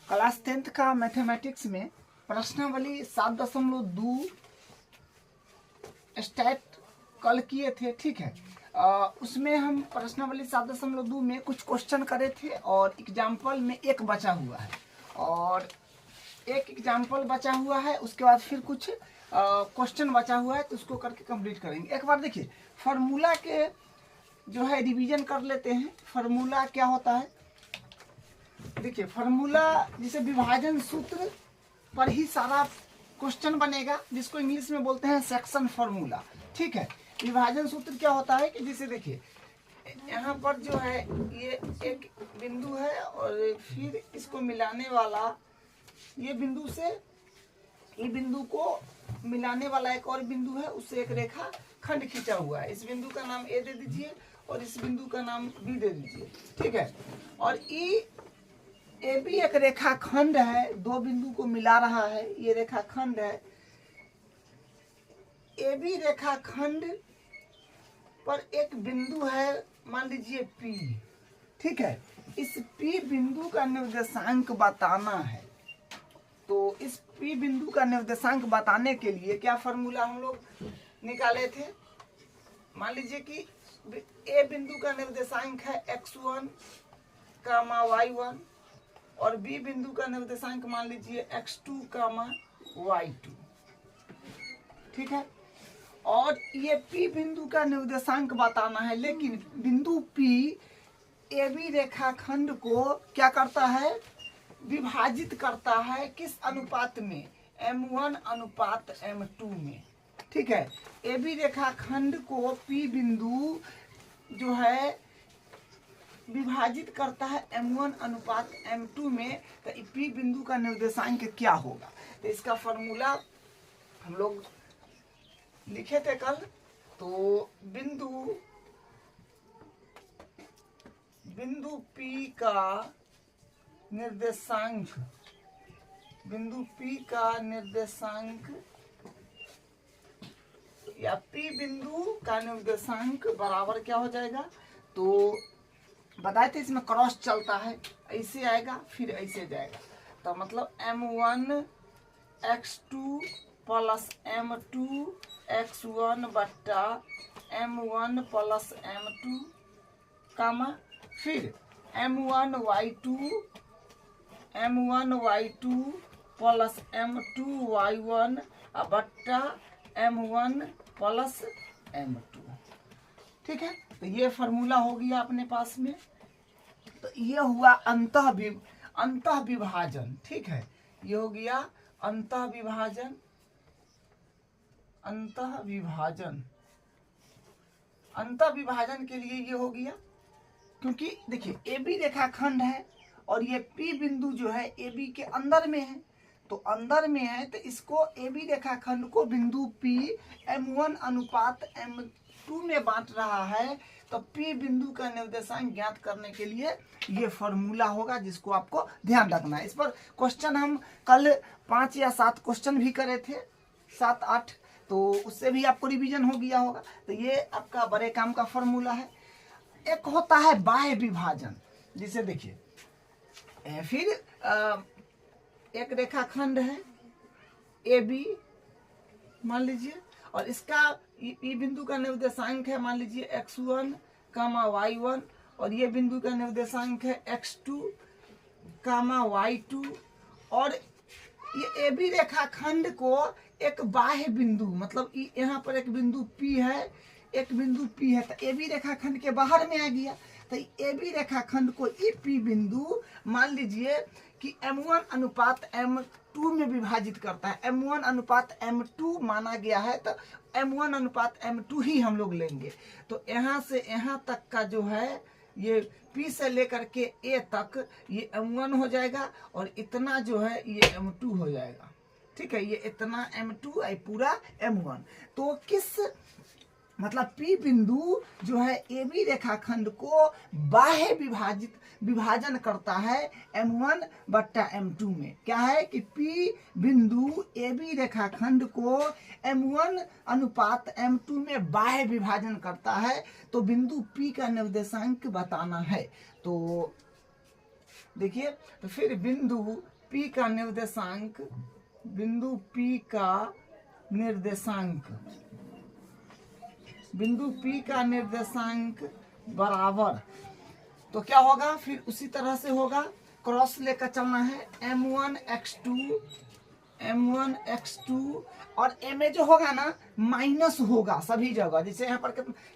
Class 10th का mathematics में प्रश्नावली 7.2 स्टैट कल किए थे, ठीक है। उसमें हम प्रश्नावली 7.2 में कुछ क्वेश्चन करे थे और एग्जाम्पल में एक बचा हुआ है और एक एग्जाम्पल बचा हुआ है। उसके बाद फिर कुछ क्वेश्चन बचा हुआ है तो उसको करके कंप्लीट करेंगे। एक बार देखिए फार्मूला के जो है रिवीजन कर लेते हैं। फार्मूला क्या होता है, देखिए फार्मूला जिसे विभाजन सूत्र पर ही सारा क्वेश्चन बनेगा, जिसको इंग्लिश में बोलते हैं सेक्शन फार्मूला, ठीक है। विभाजन सूत्र क्या होता है कि जैसे देखिए यहाँ पर जो है ये एक बिंदु है और फिर इसको मिलाने वाला ये बिंदु से ये बिंदु को मिलाने वाला एक और बिंदु है, उससे एक रेखा खंड खींचा हुआ है। इस बिंदु का नाम ए दे दीजिए और इस बिंदु का नाम बी दे दीजिए, ठीक है। और ए भी एक रेखा खंड है, दो बिंदु को मिला रहा है, ये रेखा खंड है। ए भी रेखा खंड पर एक बिंदु है, मान लीजिए पी, ठीक है। इस पी बिंदु का निर्देशांक बताना है। तो इस पी बिंदु का निर्देशांक बताने के लिए क्या फॉर्मूला हम लोग निकाले थे, मान लीजिए कि ए बिंदु का निर्देशांक है x1, y1 और बी बिंदु का निर्देशांक मान लीजिए x2, y2, ठीक है। और ये पी बिंदु का निर्देशांक बताना है, लेकिन बिंदु पी ए बी रेखाखंड को क्या करता है, विभाजित करता है किस अनुपात में, m1 अनुपात m2 में, ठीक है। ए बी रेखाखंड को पी बिंदु जो है विभाजित करता है m1 अनुपात m2 में। तो पी बिंदु का निर्देशांक क्या होगा, तो इसका फॉर्मूला हम लोग लिखे थे कल। तो बिंदु P का निर्देशांक, बिंदु P का निर्देशांक या P बिंदु का निर्देशांक बराबर क्या हो जाएगा, तो बताए थे इसमें क्रॉस चलता है, ऐसे आएगा फिर ऐसे जाएगा। तो मतलब m1 x2 plus m2 x1 बट्टा m1 प्लस m2 कामा फिर m1 y2 plus m2 y1 बट्टा m1 प्लस m2, ठीक है। तो ये फार्मूला हो गया अपने पास में। तो ये हुआ अंतः विभाजन, ठीक है। ये हो गया अंतः विभाजन। अंतः विभाजन के लिए ये हो गया, क्योंकि देखिए ए बी रेखाखंड है और ये पी बिंदु जो है ए बी के अंदर में है, तो अंदर में है तो इसको ए बी रेखाखंड को बिंदु पी m1 अनुपात m2 में बांट रहा है। तो पी बिंदु का निर्देशांक ज्ञात करने के लिए ये फॉर्मूला होगा, जिसको आपको ध्यान रखना है। इस पर क्वेश्चन हम कल 5 या 7 क्वेश्चन भी करे थे, 7-8, तो उससे भी आपको रिवीजन हो गया होगा। तो ये आपका बड़े काम का फॉर्मूला है। एक होता है बाह्य विभाजन, जिसे देखिए फिर एक रेखाखंड है ए बी मान लीजिए, और इसका ई बिंदु का निर्देशांक है मान लीजिए x1, y1 और ये बिंदु का निर्देशांक है x2, y2। और ये ए बी रेखाखंड को एक बाह्य बिंदु, मतलब यहाँ पर एक बिंदु P है, एक बिंदु P है, तो ए बी रेखाखंड के बाहर में आ गया। तो ए बी रेखाखंड को ई P बिंदु मान लीजिए कि m1 अनुपात m2 में विभाजित करता है। m1 अनुपात m2 माना गया है, तो m1 अनुपात m2 ही हम लोग लेंगे। तो यहाँ से यहाँ तक का जो है ये P से लेकर के A तक ये m1 हो जाएगा और इतना जो है ये m2 हो जाएगा, ठीक है। ये इतना m2 है, पूरा m1। तो किस मतलब P बिंदु जो है ए बी रेखाखंड को बाह्य विभाजन करता है m1 बट्टा m2 में। क्या है कि P बिंदु ए बी रेखाखंड को m1 अनुपात m2 में बाह्य विभाजन करता है। तो बिंदु P का निर्देशांक बताना है। तो देखिए, तो फिर बिंदु P का निर्देशांक, बिंदु P का निर्देशांक, बिंदु P का निर्देशांक बराबर, तो क्या होगा फिर उसी तरह से होगा, क्रॉस लेकर चलना है, m1 x2 और m में जो होगा ना माइनस होगा सभी जगह। जैसे यहाँ पर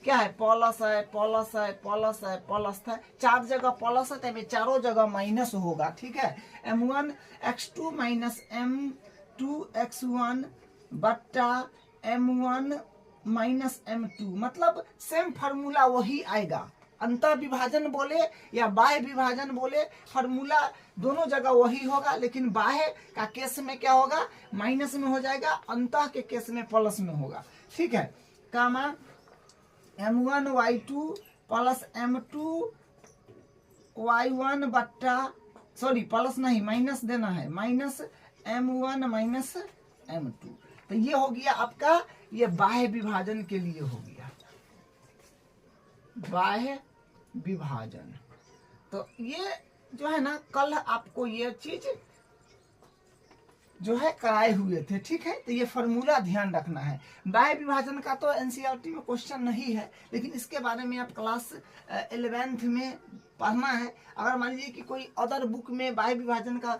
क्या है, प्लस है, प्लस है, प्लस है, प्लस है, 4 जगह प्लस है, तो में चारों जगह माइनस होगा। ठीक है, m1 x2 minus m2 x1 बट्टा m1 माइनस m2, मतलब सेम फार्मूला वही आएगा। अंतर विभाजन बोले या बाह्य विभाजन बोले, फार्मूला दोनों जगह वही होगा, लेकिन बाह्य का केस में क्या होगा, माइनस में हो जाएगा, अंतः के केस में प्लस में होगा। ठीक है, कामा m1 y2 plus m2 y1 बट्टा, सॉरी प्लस नहीं माइनस देना है, माइनस m1 माइनस m2। तो ये हो गया आपका, ये बाह्य विभाजन के लिए हो गया, बाह्य विभाजन। तो ये जो है ना, कल आपको ये चीज जो है कराए हुए थे। ठीक है, तो ये फॉर्मूला ध्यान रखना है। बाह्य विभाजन का तो एनसीईआरटी में क्वेश्चन नहीं है, लेकिन इसके बारे में आप क्लास 11th में पढ़ना है। अगर मान लीजिए कि कोई अदर बुक में बाह्य विभाजन का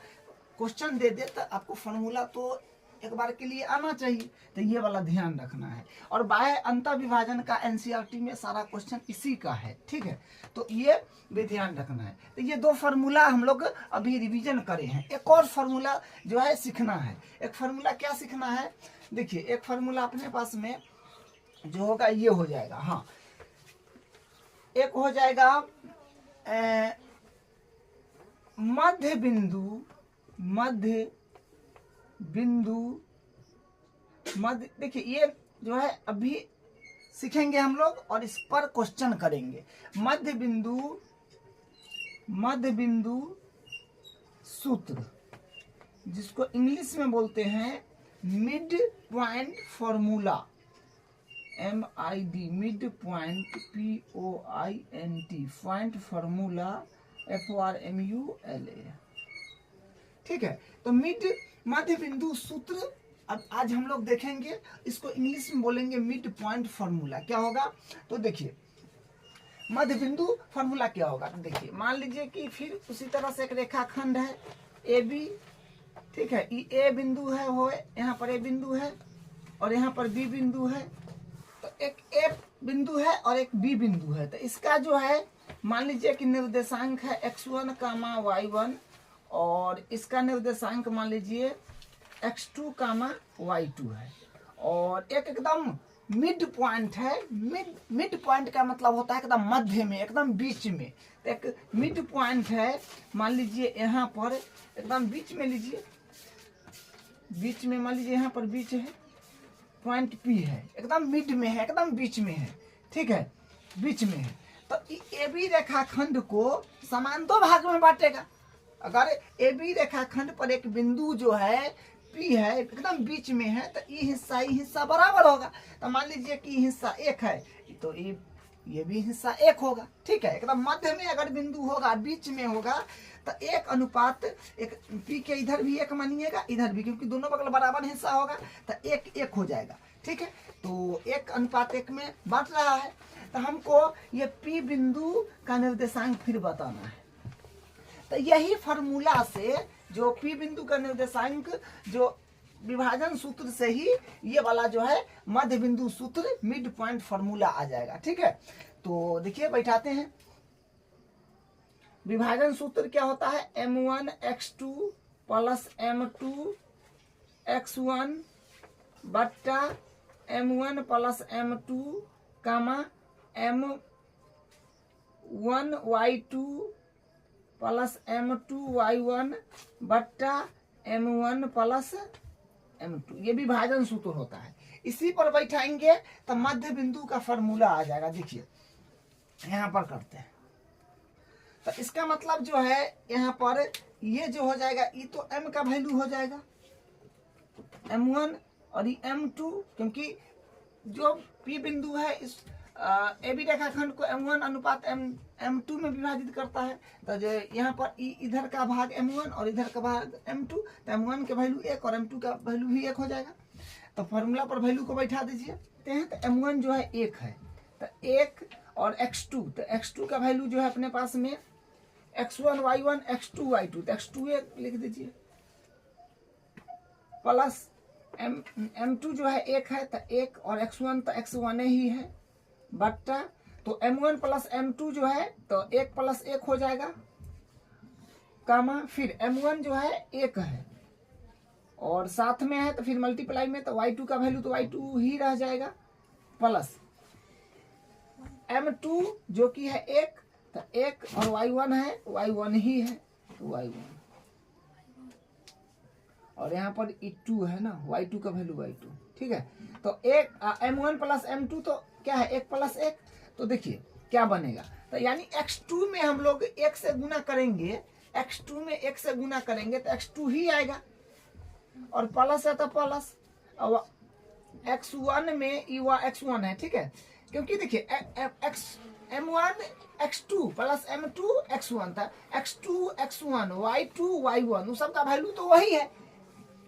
क्वेश्चन दे दे, तो आपको फॉर्मूला तो एक बार के लिए आना चाहिए, तो ये वाला ध्यान रखना है। और बाह्य अंतर विभाजन का एनसीईआरटी में सारा क्वेश्चन इसी का है। ठीक है, तो ये भी ध्यान रखना है। तो ये 2 फार्मूला हम लोग अभी रिवीजन करे हैं। एक और फार्मूला जो है सीखना है। एक फार्मूला क्या सीखना है, देखिए एक फार्मूला अपने पास में जो होगा ये हो जाएगा, हाँ एक हो जाएगा मध्य बिंदु, देखिए ये जो है अभी सीखेंगे हम लोग और इस पर क्वेश्चन करेंगे। मध्य बिंदु सूत्र, जिसको इंग्लिश में बोलते हैं mid point formula, MID, mid point POINT, point formula FORMULA। ठीक है, तो मध्य बिंदु सूत्र अब आज हम लोग देखेंगे। इसको इंग्लिश में बोलेंगे मिड पॉइंट फॉर्मूला। क्या होगा, तो देखिए मध्य बिंदु फॉर्मूला क्या होगा, तो देखिए मान लीजिए कि फिर उसी तरह से एक रेखाखंड है AB। ठीक है, ये A बिंदु है, हो यहाँ पर A बिंदु है और यहाँ पर B बिंदु है। तो एक A बिंदु है और एक B बिंदु है। तो इसका जो है मान लीजिए कि निर्देशांक है x1, y1 और इसका निर्देशांक मान लीजिए x2, y2 है। और एक एकदम मिड पॉइंट है। मिड पॉइंट का मतलब होता है एकदम मध्य में, एकदम बीच में। तो एक मिड पॉइंट है, मान लीजिए यहाँ पर एकदम बीच में लीजिए, बीच में मान लीजिए यहाँ पर बीच है, पॉइंट P है, एकदम मिड में है, एकदम बीच में है। ठीक है, बीच में है। तो AB रेखाखंड को समान 2 भाग में बांटेगा। अगर AB रेखाखंड पर एक बिंदु जो है P है, एकदम बीच में है, तो ये हिस्सा बराबर होगा। तो मान लीजिए कि हिस्सा 1 है, तो ये भी हिस्सा 1 होगा। ठीक है, एकदम मध्य में अगर बिंदु होगा, बीच में होगा, तो 1 अनुपात एक, P के इधर भी 1 मानिएगा, इधर भी, क्योंकि दोनों बगल बराबर हिस्सा होगा, तो 1 हो जाएगा। ठीक है, तो 1 अनुपात 1 में बांट रहा है। तो हमको ये P बिंदु का निर्देशांक फिर बताना है। तो यही फार्मूला से जो P बिंदु का निर्देशांक जो विभाजन सूत्र से ही ये वाला जो है मध्य बिंदु सूत्र मिड पॉइंट फार्मूला आ जाएगा। ठीक है, तो देखिए बैठाते हैं। विभाजन सूत्र क्या होता है, m1 x2 plus m2 x1 बट्टा m1 प्लस m2 कामा m1 y2 plus m2 y1 बट्टा m1 प्लस m2। ये विभाजन सूत्र होता है। इसी पर बैठाएंगे तो मध्य बिंदु का फॉर्मूला आ जाएगा। देखिए यहाँ पर करते हैं, तो इसका मतलब जो है यहाँ पर ये जो हो जाएगा, ये तो m का वैल्यू हो जाएगा m1 और ये m2, क्योंकि जो P बिंदु है इस ए बी रेखाखंड को M1 अनुपात M2 में विभाजित करता है। तो जो यहाँ पर इधर का भाग M1 और इधर का भाग M2, तो M1 के वैल्यू 1 और M2 का वैल्यू भी 1 हो जाएगा। तो फॉर्मूला पर वैल्यू को बैठा दीजिए तो M1 जो है 1 है, तो 1 और x2, तो x2 का वैल्यू जो है अपने पास में x1 y1 x2 y2, तो x2 लिख दीजिए प्लस M2 जो है 1 है, तो 1 और x1 तो x1 ही है बट्टा, तो M1 प्लस M2 जो है तो 1 प्लस 1 हो जाएगा कामा, फिर M1 जो है 1 है और साथ में है तो फिर मल्टीप्लाई में, तो y2 का वैल्यू तो y2 ही रह जाएगा प्लस M2 जो कि है 1, तो 1 और y1 है y1 ही है, तो y1 और यहाँ पर 2 है ना, y2 का वैल्यू y2, ठीक है। तो एक M1 प्लस M2 तो क्या है 1 प्लस 1, तो देखिए क्या बनेगा, तो यानी x2 में हम लोग 1 से गुना करेंगे, x2 में 1 से गुना करेंगे तो x2 ही आएगा और प्लस है तो प्लस, और x1 में x1 है, ठीक है। क्योंकि देखिए M1 x2 plus M2 x1 था, x2 x1 y2 y1 उस सब का वैल्यू तो वही है।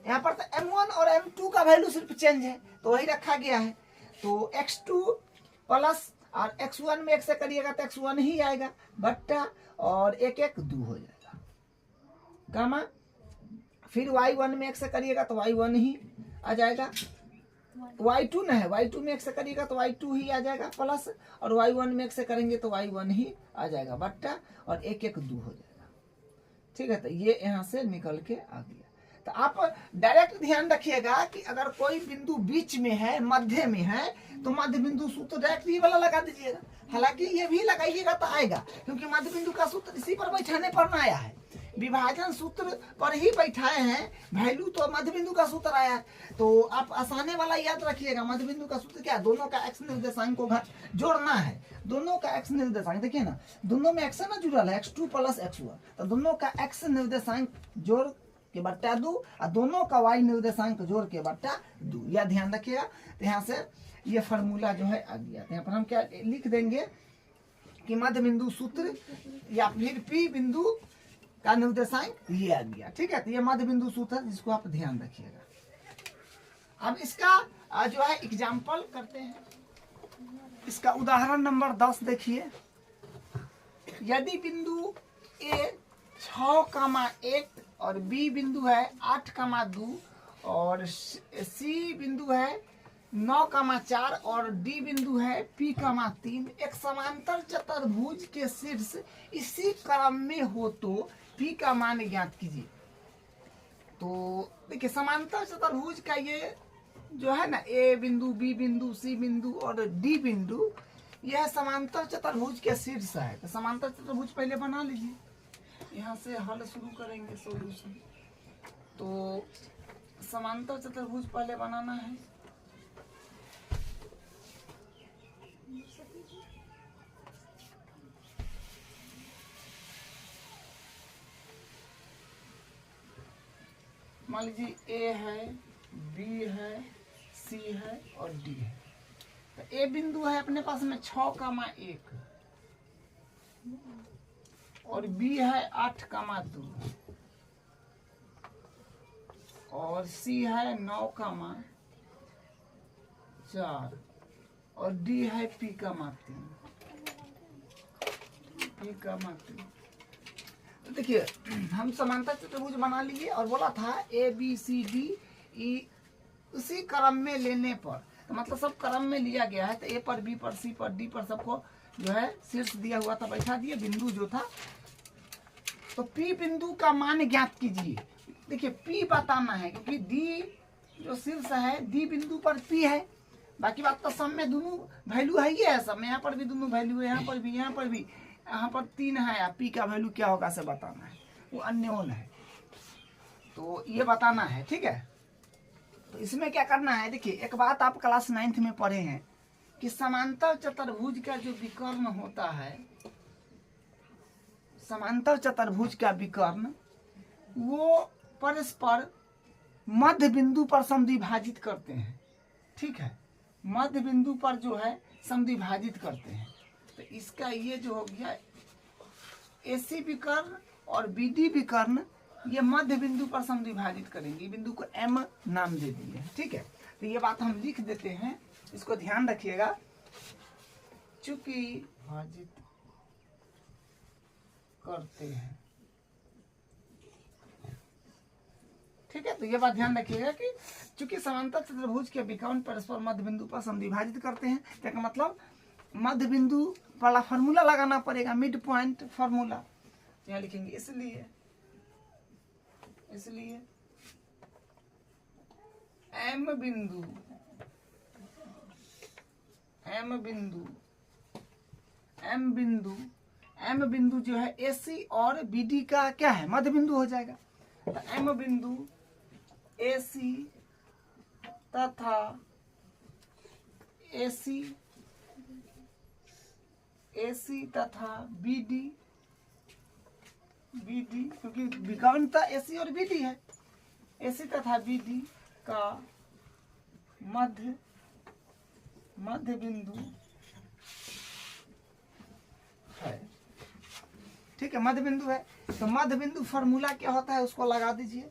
यहाँ पर तो M1 और M2 का वैल्यू सिर्फ चेंज है, तो वही रखा गया है। तो x2 प्लस और x1 में 1 से करिएगा तो x1 ही आएगा बट्टा, और 1 1 2 हो जाएगा गामा, फिर y1 में 1 से करिएगा तो y1 ही आ जाएगा, y2 न है, y2 में 1 से करिएगा तो y2 ही आ जाएगा प्लस, और y1 में 1 से करेंगे तो y1 ही आ जाएगा बट्टा, और 1 1 2 हो जाएगा, ठीक है। तो ये यहाँ से निकल के आ गया। तो आप डायरेक्ट ध्यान रखिएगा कि अगर कोई बिंदु बीच में है, मध्य में है, तो मध्य बिंदु सूत्र डायरेक्ट ये वाला लगा दीजिएगा। हालांकि ये भी लगाइएगा तो आएगा, क्योंकि मध्य बिंदु का सूत्र इसी पर बैठाने पर ना आया है, विभाजन सूत्र पर ही बैठाए हैं, वैल्यू तो मध्य बिंदु का सूत्र आया है। तो आप आसाने वाला याद रखिएगा, मध्य बिंदु का सूत्र क्या है, दोनों का x निर्देशांक को जोड़ना है, दोनों का x निर्देशांक देखिए ना, दोनों में x ना जुड़ल है, x2 प्लस x1, तो दोनों का x निर्देशांक जोड़ के बट्टा 2 और दोनों का y निर्देशांक जोड़ के बट्टा 2, यह ध्यान रखिएगा। तो यहाँ से ये फार्मूला जो है आ गया। तो यहाँ पर हम क्या लिख देंगे कि मध्य बिंदु सूत्र या फिर P बिंदु का निर्देशांक ये आ गया, ठीक है। तो ये मध्य बिंदु सूत्र है, जिसको आप ध्यान रखिएगा। अब इसका जो है एग्जाम्पल करते हैं, इसका उदाहरण नंबर 10 देखिए। यदि बिंदु A 6,1 और B बिंदु है 8,2 और C बिंदु है 9,4 और D बिंदु है P,3 एक समांतर चतुर्भुज के शीर्ष इसी क्रम में हो तो P का मान ज्ञात कीजिए। तो देखिए समांतर चतुर्भुज का ये जो है ना, A बिंदु B बिंदु C बिंदु और D बिंदु, यह समांतर चतुर्भुज के शीर्ष है। तो समांतर चतुर्भुज पहले बना लीजिए, यहाँ से हल शुरू करेंगे सॉल्यूशन। तो समांतर चतुर्भुज पहले बनाना है। मान लीजिए A है, B है, C है और D है। तो A बिंदु है अपने पास में 6,1 और B है 8,2 और C है 9,4 और D है P,3। तो देखिए हम समांतर चतुर्भुज बना लिए और बोला था A B C D E उसी क्रम में लेने पर, तो मतलब सब क्रम में लिया गया है। तो A पर B पर C पर D पर सबको जो है शीर्ष दिया हुआ था, बैठा दिए बिंदु जो था। तो P बिंदु का मान ज्ञात कीजिए। देखिए P बताना है, क्योंकि D जो शीर्ष है D बिंदु पर P है, बाकी बात तो सब में दोनों वैल्यू है ही है, सब में यहाँ पर भी दोनों वैल्यू है, यहाँ पर भी, यहाँ पर भी, यहाँ पर 3 है। या P का वैल्यू क्या होगा से बताना है, वो अननोन है, तो ये बताना है, ठीक है। तो इसमें क्या करना है, देखिए एक बात आप क्लास 9th में पढ़े हैं कि समांतर चतुर्भुज का जो विकर्ण होता है, समांतर चतुर्भुज का विकर्ण वो परस्पर मध्य बिंदु पर समद्विभाजित करते हैं, ठीक है। मध्य बिंदु पर जो है समद्विभाजित करते हैं। तो इसका ये जो हो गया AC विकर्ण और BD विकर्ण, ये मध्य बिंदु पर समद्विभाजित करेंगे। बिंदु को M नाम दे दिए, ठीक है। तो ये बात हम लिख देते हैं, इसको ध्यान रखिएगा। चूंकि भाजित करते हैं, ठीक है। तो ये बात ध्यान रखिएगा कि चूंकि समांतर चतुर्भुज के विकर्ण परस्पर मध्य बिंदु पर समद्विभाजित करते हैं, तो मतलब मध्य बिंदु वाला फार्मूला लगाना पड़ेगा, मिड पॉइंट फार्मूला यहाँ लिखेंगे। इसलिए M बिंदु जो है AC और BD का क्या है, मध्य बिंदु हो जाएगा। तो M बिंदु AC तथा BD, क्योंकि विकर्णता AC और BD है, AC तथा BD का मध्य बिंदु है, ठीक है। मध्य बिंदु है, तो मध्य बिंदु फार्मूला क्या होता है उसको लगा दीजिए।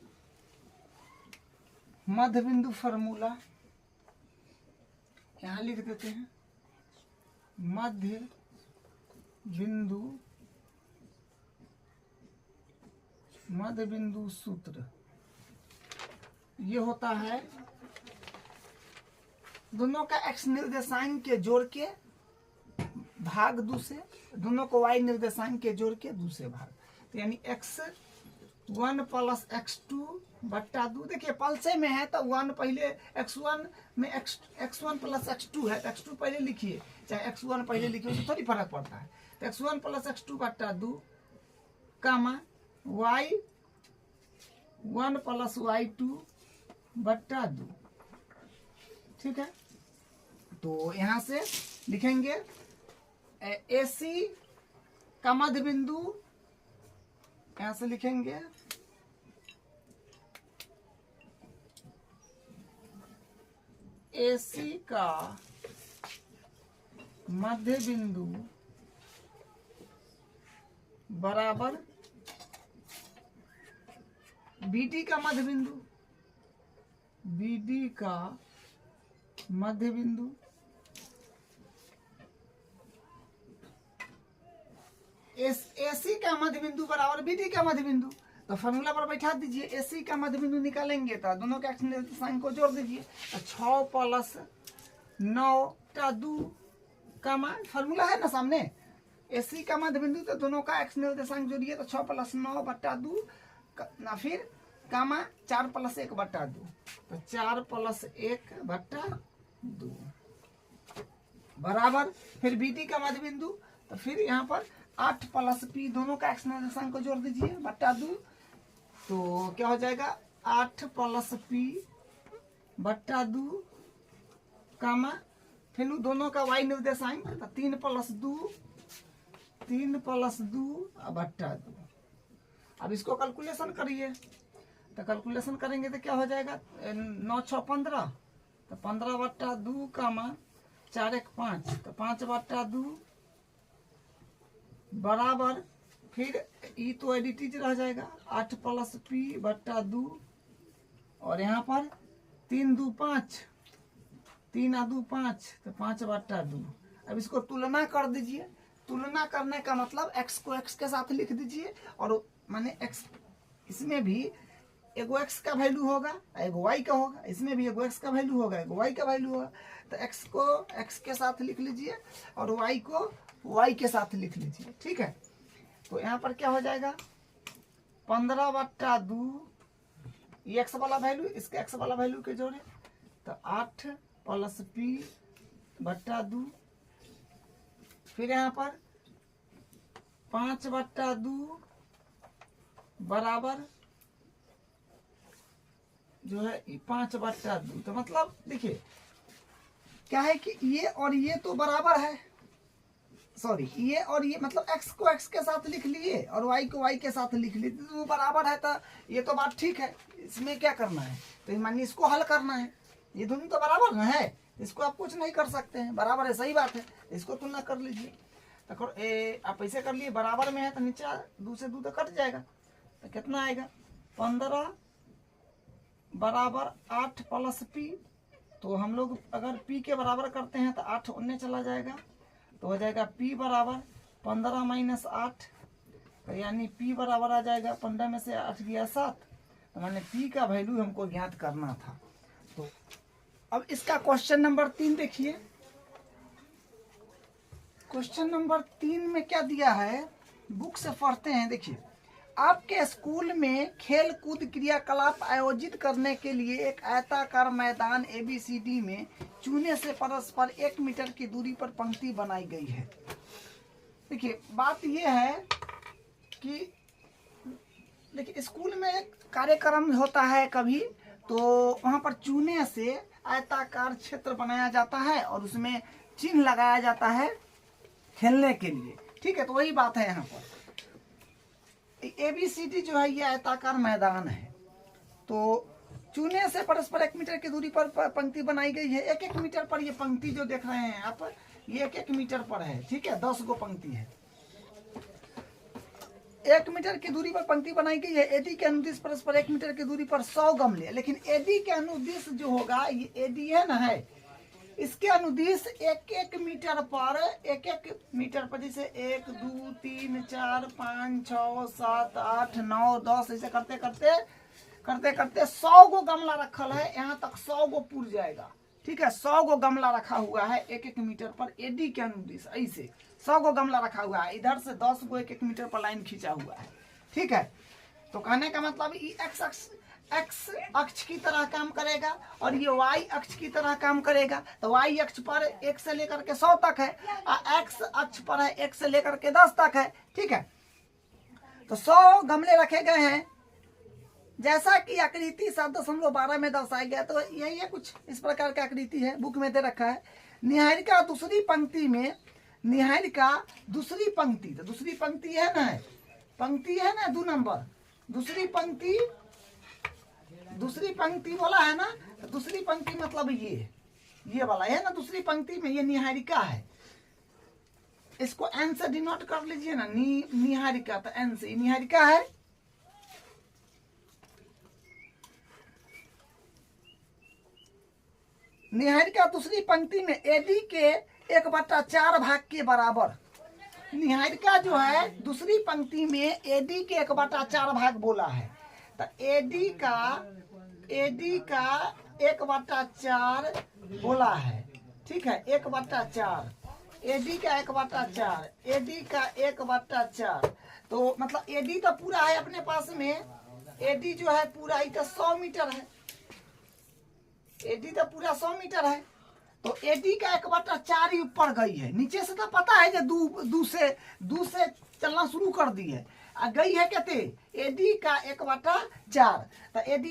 मध्य बिंदु फार्मूला यहाँ लिख देते हैं। मध्य बिंदु सूत्र ये होता है दोनों का x निर्देशांक के जोड़ के भाग दूसरे, दोनों को y निर्देशांक के जोड़ के दूसरे भाग। तो यानी x1 प्लस x2 बट्टा 2। देखिए पलसे में है तो 1 पहले, x1 में x1 प्लस x2 है तो x2 पहले लिखिए, चाहे x1 पहले लिखिए, उससे थोड़ी फर्क पड़ता है। तो x1 प्लस x2 बट्टा 2 कामा y1 प्लस y2 बट्टा 2, ठीक है। तो यहाँ से लिखेंगे AC का मध्य बिंदु, यहाँ से लिखेंगे AC का मध्य बिंदु बराबर BD का मध्य बिंदु, BD का मध्य बिंदु AC का मध्य बिंदु बराबर BD का मध्य बिंदु। तो फॉर्मूला पर बैठा दीजिए। AC का मध्य बिंदु निकालेंगे तो दोनों के x निर्देशांक को जोड़ दीजिए। तो 6 प्लस 9 बट्टा 2 कामा, फॉर्मूला है ना सामने, AC का मध्य बिंदु तो दोनों का x निर्देशांक जोड़िए तो 6 प्लस 9 बट्टा 2 ना, फिर कामा 4 प्लस 1 बट्टा 2, तो 4 प्लस 1 बट्टा 2 बराबर फिर BD का मध्य बिंदु। तो फिर यहाँ पर 8 प्लस P, दोनों का x निर्देशांक को जोड़ दीजिए बट्टा 2, तो क्या हो जाएगा 8 प्लस P बट्टा 2 कामा, फिर दोनों का y निर्देशांक तो 3 प्लस 2 बट्टा 2। अब इसको कैलकुलेशन करिए, तो कैलकुलेशन करेंगे तो क्या हो जाएगा 9 6 15, तो 15 बट्टा 2 कामा 4 1 5, तो 5 बट्टा 2 बराबर फिर ई तो एडिटिज रह जाएगा 8 प्लस P बट्टा 2, और यहाँ पर 3 2 5, 3 आ 2 5, तो 5 बट्टा 2। अब इसको तुलना कर दीजिए। तुलना करने का मतलब x को x के साथ लिख दीजिए, और माने x इसमें भी एगो x का वैल्यू होगा, एगो y का होगा, इसमें भी एगो x का वैल्यू होगा, एगो y का वैल्यू होगा। तो x को x के साथ लिख लीजिए और y को y के साथ लिख लीजिए, ठीक है। तो यहाँ पर क्या हो जाएगा 15 बट्टा 2, ये x वाला वैल्यू इसके x वाला वैल्यू के जोड़े, तो 8 प्लस P बट्टा 2, फिर यहाँ पर 5 बट्टा 2 बराबर जो है 5 बट्टा 2। तो मतलब देखिए क्या है कि ये और ये तो बराबर है, सॉरी ये और ये मतलब x को x के साथ लिख लिए और y को y के साथ लिख लिए, तो बराबर है। तो ये तो बात ठीक है, इसमें क्या करना है, तो मानिए इसको हल करना है। ये दोनों तो बराबर ना है, इसको आप कुछ नहीं कर सकते हैं, बराबर है, सही बात है, इसको तुलना कर लीजिए। तो आप ऐसे कर लिए, बराबर में है तो नीचे 2 से 2 तो कट जाएगा, तो कितना आएगा 15 बराबर 8 प्लस पी। तो हम लोग अगर पी के बराबर करते हैं तो 8 उन्ने चला जाएगा, तो हो जाएगा पी बराबर 15 माइनस 8, तो यानी पी बराबर आ जाएगा 15 में से 8 गया 7, तो मैंने पी का वैल्यू हमको ज्ञात करना था। तो अब इसका क्वेश्चन नंबर 3 देखिए। क्वेश्चन नंबर 3 में क्या दिया है, बुक से पढ़ते हैं। देखिए, आपके स्कूल में खेल कूद क्रियाकलाप आयोजित करने के लिए एक आयताकार मैदान ABCD में चूने से परस्पर 1 मीटर की दूरी पर पंक्ति बनाई गई है। देखिए, बात यह है कि देखिए स्कूल में कार्यक्रम होता है कभी, तो वहाँ पर चूने से आयताकार क्षेत्र बनाया जाता है और उसमें चिन्ह लगाया जाता है खेलने के लिए। ठीक है, तो वही बात है यहाँ पर। ABCD जो है ये आयताकार मैदान है, तो चूने से परस्पर 1 मीटर की दूरी पर पंक्ति बनाई गई है। 1-1 मीटर पर ये पंक्ति जो देख रहे हैं आप, ये 1-1 मीटर पर है। ठीक है, 10 गो पंक्ति है, 1 मीटर की दूरी पर पंक्ति बनाई गई है। AD के अनुदिश परस्पर 1 मीटर की दूरी पर 100 गमले, लेकिन AD के अनुदिश जो होगा, ये AD है ना, है इसके अनुदिश 1-1 मीटर पर 1-1 मीटर पर, जैसे 1 2 3 4 5 6 7 8 9 10 ऐसे करते करते 100 गो गमला रखल है, यहाँ तक 100 गो पुर जाएगा। ठीक है, 100 गो गमला रखा हुआ है 1-1 मीटर पर AD के अनुदिश, ऐसे 100 गो गमला रखा हुआ है। इधर से 10 गो 1-1 मीटर पर लाइन खींचा हुआ है। ठीक है, तो कहने का मतलब ये एक्स अक्ष की तरह काम करेगा और ये वाई अक्ष की तरह काम करेगा। तो वाई अक्ष पर 1 से लेकर के 100 तक है, और एक्स अक्ष पर है 1 से लेकर के 10 तक है। ठीक है, तो 100 गमले रखे गए हैं, जैसा कि आकृति 7.12 में दर्शाया गया। तो यही है, कुछ इस प्रकार की आकृति है, बुक में दे रखा है। निहारिका दूसरी पंक्ति में, निहारिका दूसरी पंक्ति, तो दूसरी पंक्ति है ना, पंक्ति है ना 2 नंबर, दूसरी पंक्ति बोला है ना, तो दूसरी पंक्ति मतलब ये वाला है ना, दूसरी पंक्ति में ये निहारिका है। इसको एन से डिनोट कर लीजिए ना, निहारिका, तो एन से निहारिका है। निहारिका दूसरी पंक्ति में AD के 1/4 भाग के बराबर। निहारिका जो है दूसरी पंक्ति में AD के 1/4 भाग बोला है, तो AD का 1/4 बोला है। ठीक है, 1/4, AD का 1/4, AD का 1/4, तो मतलब AD तो पूरा है अपने पास में, AD जो है पूरा ही तो 100 मीटर है, AD तो पूरा 100 मीटर है। तो AD का 1/4 ही ऊपर गई है, नीचे से तो पता है जो दू से चलना शुरू कर दी है, गई है कहते AD का 1/4। तो AD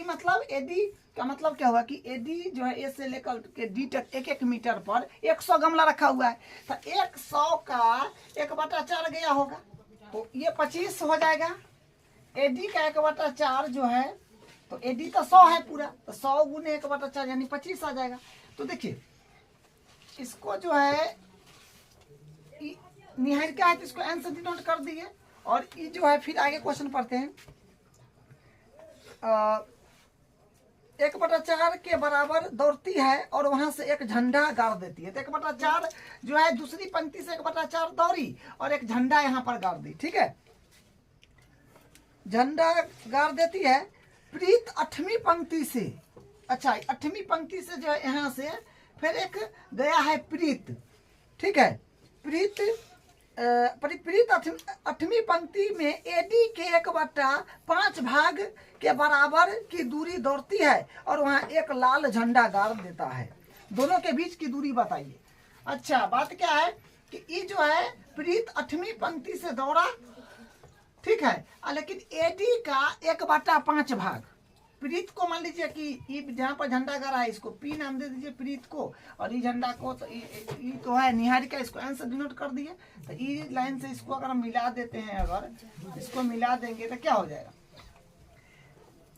का मतलब क्या हुआ कि AD जो है A से लेकर के D तक 1-1 मीटर पर 100 गमला रखा हुआ है, तो 100 का 1/4 गया होगा, तो ये 25 हो जाएगा। AD का 1/4 जो है, तो AD तो 100 है पूरा, तो 100 गुने 1/4 यानी 25 आ जाएगा। तो देखिए इसको जो है निहारिका है, तो इसको एन से डिनोट कर दिए, और ये जो है फिर आगे क्वेश्चन पढ़ते हैं। 1/4 के बराबर दौड़ती है और वहां से एक झंडा गाड़ देती है। तो 1/4 जो है दूसरी पंक्ति से 1/4 दौड़ी और एक झंडा यहाँ पर गाड़ दी। ठीक है, झंडा गाड़ देती है। प्रीत 8वीं पंक्ति से, अच्छा 8वीं पंक्ति से जो है यहाँ से फिर एक गया है प्रीत। ठीक है, प्रीत 8वीं पंक्ति में AD के 1/5 भाग के बराबर की दूरी दौड़ती है और वहां एक लाल झंडा गाड़ देता है। दोनों के बीच की दूरी बताइए। अच्छा, बात क्या है कि ये जो है प्रीत 8वीं पंक्ति से दौड़ा, ठीक है, लेकिन AD का 1/5 भाग, प्रीत को मान लीजिए कि ये जहाँ पर झंडा गाड़ा है इसको P नाम दे दीजिए प्रीत को, और ये झंडा को तो ये तो है निहारिका, इसको एन से डिनोट कर दिए। तो ये लाइन से इसको अगर हम मिला देते हैं, अगर इसको मिला देंगे तो क्या हो जाएगा,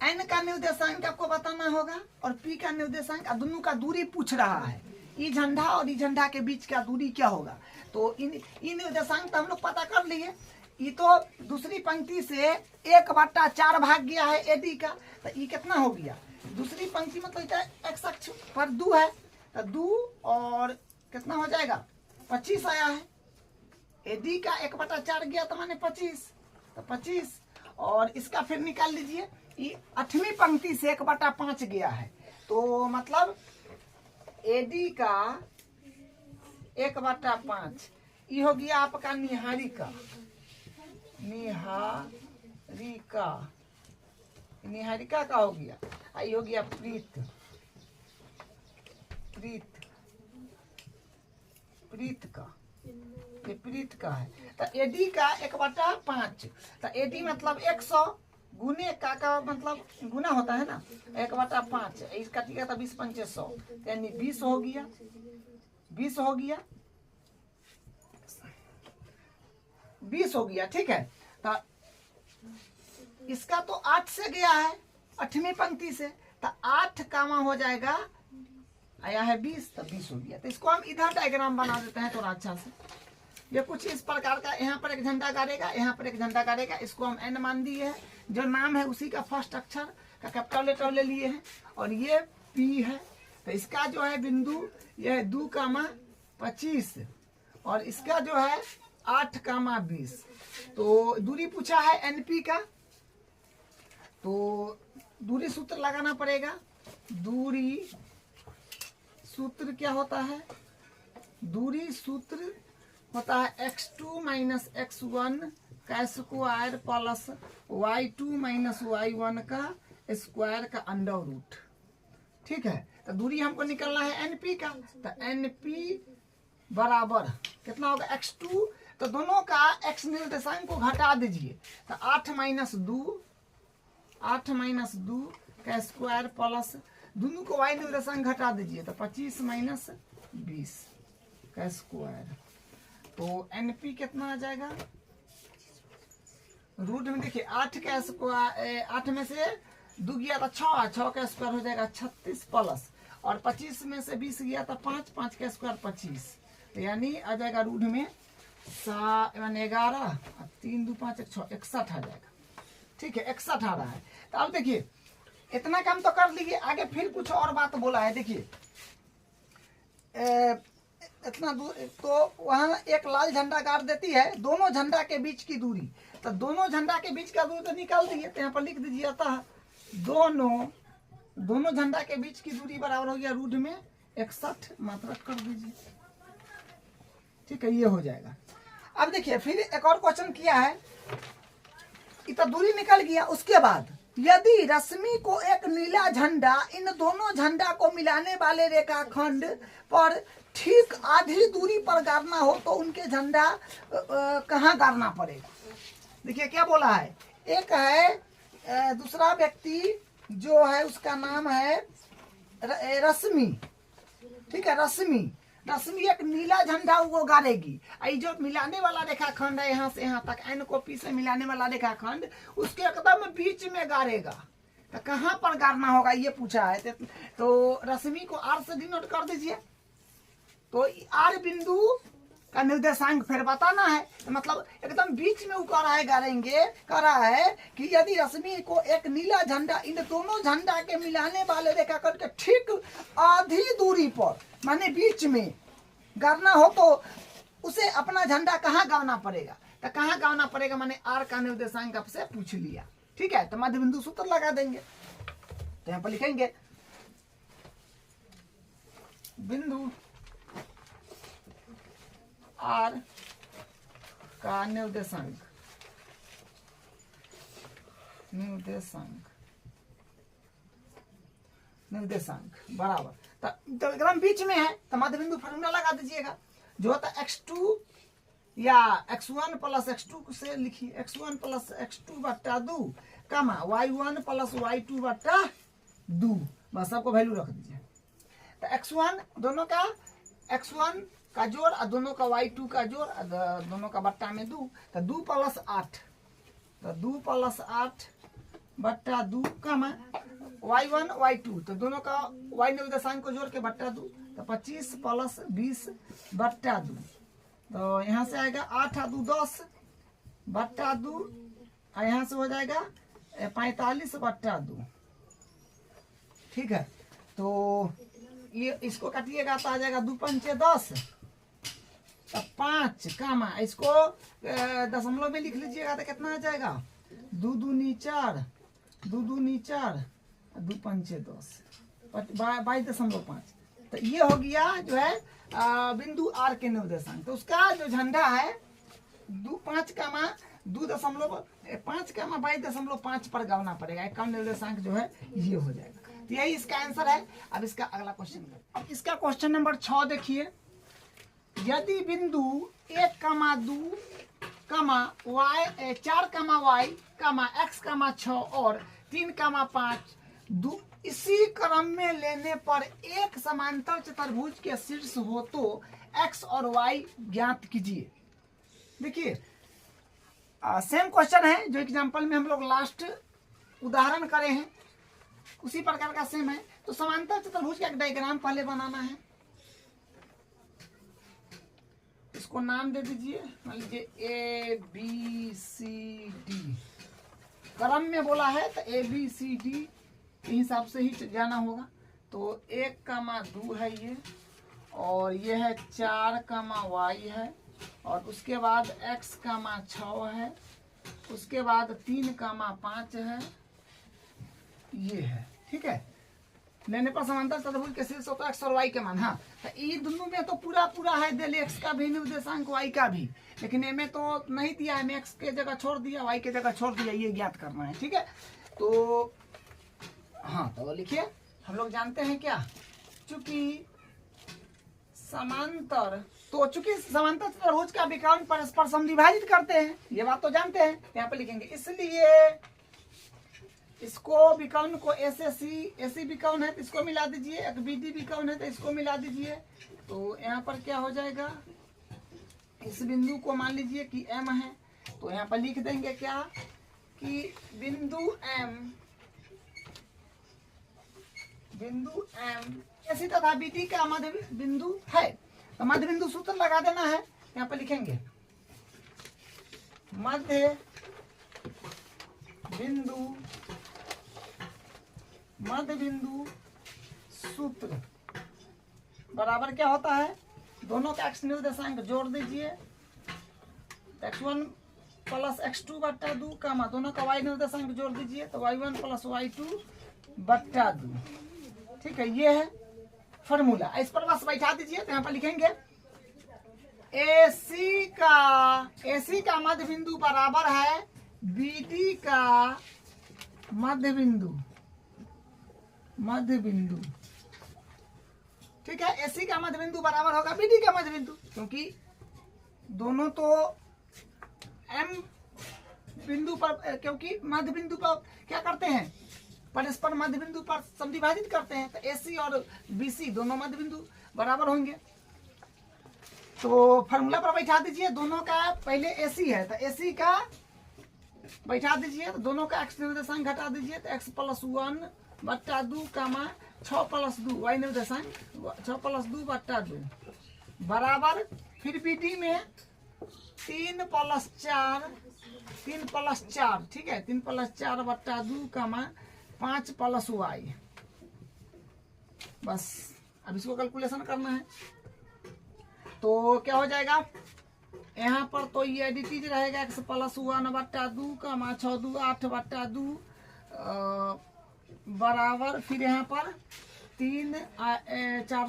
एन का निर्देशांक आपको बताना होगा और पी का निर्देशांक, दोनों का दूरी पूछ रहा है। ई झंडा और ई झंडा के बीच का दूरी क्या होगा, तो इन निर्देशांक तो हम लोग पता कर लिए। ये तो दूसरी पंक्ति से 1/4 भाग गया है एडी का, तो ये कितना हो गया, दूसरी पंक्ति मतलब एक्स अक्ष पर 2 है, तो 2 और कितना हो जाएगा 25 आया है। एडी का 1/4 गया तो माने 25, तो 25 और इसका फिर निकाल लीजिए, ये 8वीं पंक्ति से 1/5 गया है, तो मतलब एडी का 1/5 ये हो गया आपका निहारिका। निहारिका का हो गया, ये हो गया प्रीत का, ये प्रीत का है। तो एडी का 1/5, तो एडी मतलब 100 गुने का मतलब गुना होता है ना, 1/5 इसका टिका था 20 पंचे 100, यानी 20 हो गया, 20 हो गया, 20 हो गया। ठीक है, तो इसका तो 8 से गया है 8वीं पंक्ति से, तो 8 कामा हो जाएगा, आया है 20, तो 20 हो गया। तो इसको हम इधर डायग्राम बना देते हैं थोड़ा अच्छा से। ये कुछ इस प्रकार का, यहाँ पर एक झंडा गाड़ेगा, यहाँ पर एक झंडा गाड़ेगा, इसको हम एन मान दिए है, जो नाम है उसी का फर्स्ट अक्षर का कैपिटल लेटर ले लिए हैं, और ये पी है। तो इसका जो है बिंदु ये है 2,25 और इसका जो है 8,20। तो दूरी पूछा है एनपी का, तो दूरी सूत्र लगाना पड़ेगा। दूरी सूत्र क्या होता है, दूरी सूत्र होता है x2 माइनस x1 का square plus y2 minus y1 का स्क्वायर का अंडर रूट। ठीक है, तो दूरी हमको निकलना है एनपी का, तो एनपी बराबर कितना होगा x2, तो दोनों का x निर्देशांक को घटा दीजिए, तो 8 माइनस 2 का स्क्वायर प्लस दोनों को y निर्देशांक घटा दीजिए, तो 25 माइनस 20 का स्क्वायर। तो एनपी कितना आ जाएगा, रूट में देखिए 8 का स्क्वायर, 8 में से 2 गया तो 6 का स्क्वायर हो जाएगा 36 प्लस, और 25 में से 20 गया तो 5 का स्क्वायर 25, तो यानी आ जाएगा रूट में 11, 3 2 5 1 6 61 आ जाएगा। ठीक है, 61 आ रहा है। तो अब देखिए इतना काम तो कर लीजिए, आगे फिर कुछ और बात बोला है। देखिए इतना दूर, तो वहां एक लाल झंडा गाड़ देती है, दोनों झंडा के बीच की दूरी, तो दोनों झंडा के बीच का दूरी तो निकाल दीजिए, तो यहाँ पर लिख दीजिए अतः दोनों झंडा के बीच की दूरी बराबर हो गया रूट में 61 मात्रक कर दीजिए। ठीक है, ये हो जाएगा। अब देखिए फिर एक और क्वेश्चन किया है, इतना दूरी निकल गया, उसके बाद यदि रश्मि को एक नीला झंडा इन दोनों झंडा को मिलाने वाले रेखाखंड पर ठीक आधी दूरी पर गाड़ना हो तो उनके झंडा कहाँ गाड़ना पड़ेगा। देखिए क्या बोला है, एक है दूसरा व्यक्ति जो है उसका नाम है रश्मि। ठीक है, रश्मि एक नीला झंडा वो गाड़ेगी, जो मिलाने वाला रेखाखंड है यहाँ से यहाँ तक, एन को पी से मिलाने वाला रेखाखंड उसके एकदम बीच में गाड़ेगा, तो कहाँ पर गाड़ना होगा ये पूछा है। तो रश्मि को आर से डिनोट कर दीजिए, तो आर बिंदु का निर्देशांक फिर बताना है, तो मतलब एकदम बीच में वो कह रहा है गाड़ेंगे, कह रहा है कि यदि रश्मि को एक नीला झंडा इन दोनों झंडा के मिलाने वाले रेखाखंड के ठीक आधी दूरी पर माने बीच में गाड़ना हो तो उसे अपना झंडा कहाँ गाड़ना पड़ेगा, तो कहाँ गाड़ना पड़ेगा माने आर का निर्देशांक आपसे पूछ लिया। ठीक है, तो मध्य बिंदु सूत्र लगा देंगे, तो यहाँ पर लिखेंगे बिंदु आर का निर्देशांक बराबर, तो एकदम बीच में है, तो मध्य बिंदु फॉर्मूला लगा दीजिएगा, जो होता है x2 या x1 प्लस x2 से लिखिए, x1 प्लस x2 बट्टा 2 कमा y1 प्लस y2 बट्टा 2, बस सबको वैल्यू रख दीजिए। तो x1 दोनों का x1 का जोड़ और दोनों का y2 का जोड़, दोनों का बट्टा में 2, तो 2 प्लस 8, तो 2 प्लस 8 बट्टा 2 कमा y1 y2, तो दोनों का y निर्देशांक को जोड़ के बट्टा 2, तो 25 प्लस 20 बट्टा 2, तो यहाँ से आएगा 8 आ 2 10 बट्टा 2, और यहाँ से हो जाएगा 45 बट्टा 2। ठीक है, तो ये इसको काटिएगा तो आ जाएगा 2 पंचे 10, तो 5 कामा इसको दशमलव में लिख लीजिएगा तो कितना आ जाएगा 2 दूनी 4, 2 दूनी 4, 2 पंचे 10, 22.5। तो ये हो गया जो है बिंदु आर के निर्देशांक। तो उसका जो झंडा है 5 कामा 22.5 पर गावना पड़ेगा, कम निर्देशांक जो है ये हो जाएगा। तो यही इसका आंसर है। अब इसका अगला क्वेश्चन, अब इसका क्वेश्चन नंबर 6 देखिए। यदि बिंदु 1 कामा 2 कामा y 4 कामा y कामा x कामा 6 और 3 कामा 5 इसी क्रम में लेने पर एक समांतर चतुर्भुज के शीर्ष हो तो x और y ज्ञात कीजिए। देखिए सेम क्वेश्चन है जो एग्जांपल में हम लोग लास्ट उदाहरण करे हैं, उसी प्रकार का सेम है। तो समांतर चतुर्भुज का एक डायग्राम पहले बनाना है, इसको नाम दे दीजिए, मान लीजिए A B C D, क्रम में बोला है तो A B C D के हिसाब से ही जाना होगा। तो 1 कामा 2 है ये, और ये है 4 कामा y है, और उसके बाद x कामा 6 है, उसके बाद 3 कामा 5 है, ये है। ठीक है, लेने पर समांतर चतुर्भुज के शीर्ष होता है x और y के मान। हाँ, तो ये दोनों में तो पूरा है दिल, x का भी निर्देशांक y का भी, लेकिन में तो नहीं दिया है, x के जगह छोड़ दिया, y के जगह छोड़ दिया, ये ज्ञात करना है। ठीक है, तो हाँ, तो लिखिए, हम लोग जानते हैं क्या, चूंकि समांतर चतुर्भुज का विकर्ण परस्पर समद्विभाजित करते हैं, ये बात तो जानते हैं, यहाँ पे लिखेंगे। इसलिए इसको विकर्ण को ऐसे विकर्ण है तो इसको मिला दीजिए, एक BD विकर्ण है तो इसको मिला दीजिए। तो यहाँ पर क्या हो जाएगा, इस बिंदु को मान लीजिए कि M है, तो यहाँ पर लिख देंगे क्या कि बिंदु M ऐसी तथा BD का मध्य बिंदु है, तो मध्य बिंदु सूत्र लगा देना है। यहाँ पर लिखेंगे मध्य बिंदु सूत्र बराबर क्या होता है, दोनों का x निर्देशांक जोड़ दीजिए, x1 प्लस x2 बट्टा 2 कामा दोनों का y निर्देशांक जोड़ दीजिए, तो y1 प्लस y2 बट्टा 2। ठीक है, ये है फॉर्मूला, इस पर बस बैठा दीजिए। तो यहाँ पर लिखेंगे AC का मध्य बिंदु बराबर है BD का मध्य बिंदु। ठीक है, AC का मध्य बिंदु बराबर होगा BD का मध्य बिंदु, क्योंकि दोनों तो M बिंदु पर, क्योंकि मध्य बिंदु पर क्या करते हैं, परस्पर मध्य बिंदु पर समद्विभाजित करते हैं, तो AC और BC दोनों मध्य बिंदु बराबर होंगे। तो फॉर्मूला पर बैठा दीजिए, दोनों का पहले AC है तो AC का बैठा दीजिए, तो दोनों का x निर्देशांक घटा दीजिए, तो x प्लस 1 बट्टा 2 कामा 6 प्लस 2 y निर्देशांक 6 प्लस 2 बट्टा 2 बराबर, फिर BD में 3 प्लस 4, ठीक है, 3 प्लस 4 बट्टा 2 कामा 5 प्लस y। बस अब इसको कैलकुलेशन करना है, तो क्या हो जाएगा, यहाँ पर तो ये एडिटिव रहेगा, x प्लस 1 बट्टा 2 कामा 6 2 8 बट्टा 2 बराबर, फिर यहाँ पर 3 4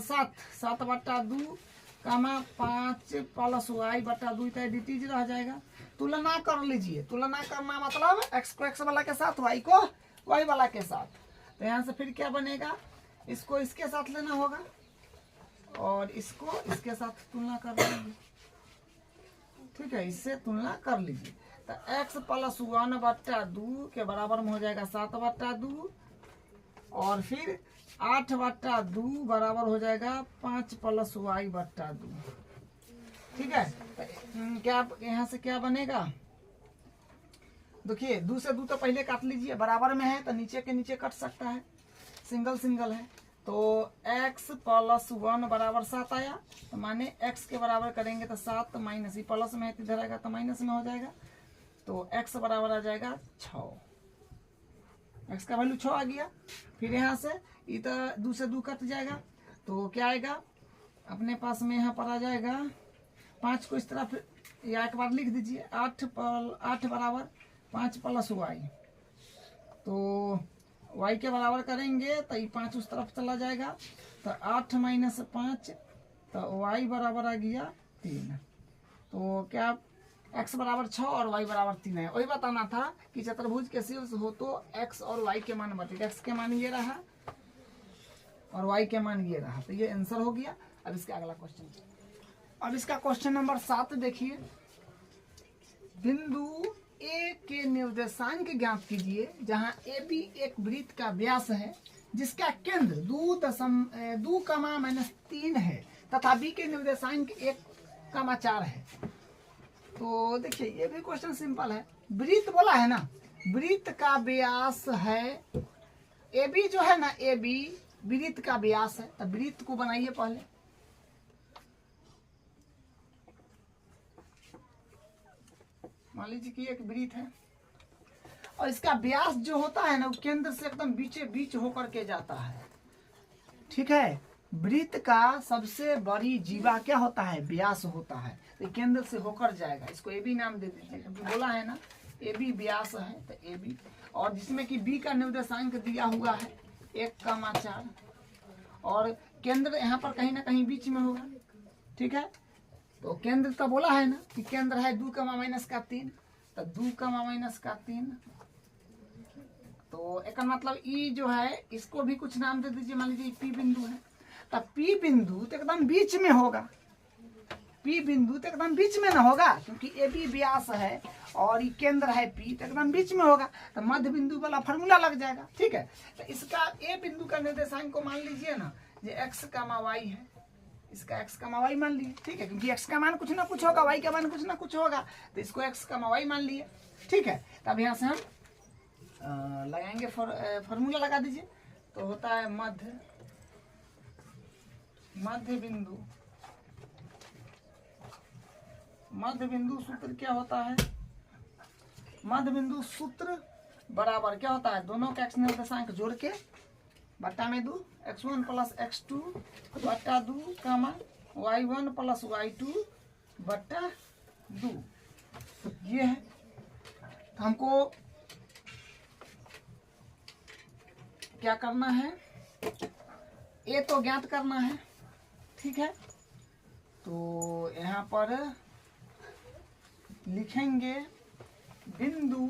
7 बट्टा 2 कामा 5 प्लस y बट्टा 2, तो एडिटिव रह जाएगा। तुलना कर लीजिए, तुलना करना मतलब x को x वाला के साथ, y को y वाला के साथ। तो यहाँ से फिर क्या बनेगा, इसको इसके साथ लेना होगा और इसको इसके साथ तुलना कर लीजिए। ठीक है, इससे तुलना कर लीजिए, तो x प्लस 1 बट्टा 2 के बराबर में हो जाएगा 7 बट्टा 2, और फिर 8 बट्टा 2 बराबर हो जाएगा 5 प्लस y बट्टा 2। ठीक है, क्या यहाँ से क्या बनेगा, देखिए 2 से 2 तो पहले काट लीजिए, बराबर में है तो नीचे के नीचे कट सकता है, सिंगल सिंगल है। तो x प्लस 1 बराबर 7 आया, तो माने x के बराबर करेंगे तो 7 माइनस, प्लस में है तो इधर आएगा तो माइनस में हो जाएगा। तो x बराबर आ जाएगा 6, x का वैल्यू 6 आ गया। फिर यहाँ से इधर 2 से 2 कट जाएगा, तो क्या आएगा अपने पास में, यहाँ पर आ जाएगा 5 को इस तरफ या एक बार लिख दीजिए, 8 बराबर 5 प्लस y। तो y के बराबर करेंगे तो ये 5 उस तरफ चला जाएगा, तो 8 माइनस 5, तो y बराबर आ गया 3। तो क्या x बराबर 6 और y बराबर 3 है। वही बताना था कि चतुर्भुज के शीर्ष हो तो x और y के मान बतेगा, x के मान ये रहा और y के मान ये रहा, तो ये आंसर हो गया। अब इसका अगला क्वेश्चन, अब इसका क्वेश्चन नंबर 7 देखिए। बिंदु ए के निर्देशांक ज्ञात कीजिए जहां ए बी एक वृत्त का व्यास है जिसका केंद्र 2,-3 है तथा बी के निर्देशांक 1,4 है। तो देखिए ये भी क्वेश्चन सिंपल है, वृत्त बोला है ना, वृत्त का व्यास है ए बी जो है ना, ए बी वृत्त का व्यास है, तो वृत्त को बनाइए पहले। मान लीजिए कि एक वृत्त है और इसका व्यास जो होता है ना वो केंद्र से एकदम बीचे बीच होकर के जाता है, ठीक है। वृत्त का सबसे बड़ी जीवा क्या होता है, व्यास होता है, तो केंद्र से होकर जाएगा, इसको ए बी नाम दे दीजिए क्योंकि बोला है ना ए बी व्यास है, तो ए बी, और जिसमें कि बी का निर्देशांक दिया हुआ है 1,4 और केंद्र यहाँ पर कहीं ना कहीं बीच में होगा, ठीक है। तो केंद्र तो बोला है ना कि केंद्र है 2,-3, तो 2,-3, तो एक मतलब ई जो है इसको भी कुछ नाम दे दीजिए, मान लीजिए पी बिंदु है, तो पी बिंदु तो एकदम बीच में होगा, पी बिंदु तो एकदम बीच में ना होगा क्योंकि ए बी व्यास है और ये केंद्र है पी, तो एकदम बीच में होगा, तो मध्य बिंदु वाला फार्मूला लग जाएगा, ठीक है। तो इसका ए बिंदु का निर्देशांक को मान लीजिए ना ये x, y है, इसका x, y मान लिए, ठीक है, क्योंकि x का मान कुछ ना कुछ होगा, y का मान कुछ ना कुछ होगा, तो इसको x, y मान लिए, ठीक है। तब यहाँ से हम लगाएंगे फॉर्मूला लगा दीजिए, तो होता है मध्य बिंदु, मध्य बिंदु सूत्र क्या होता है, मध्य बिंदु सूत्र बराबर क्या होता है, दोनों का x निर्देशांक जोड़ के बट्टा में 2, x1 प्लस x2 बट्टा 2, y1 प्लस y2 बट्टा 2, ये है। तो हमको क्या करना है, ए तो ज्ञात करना है, ठीक है। तो यहाँ पर लिखेंगे बिंदु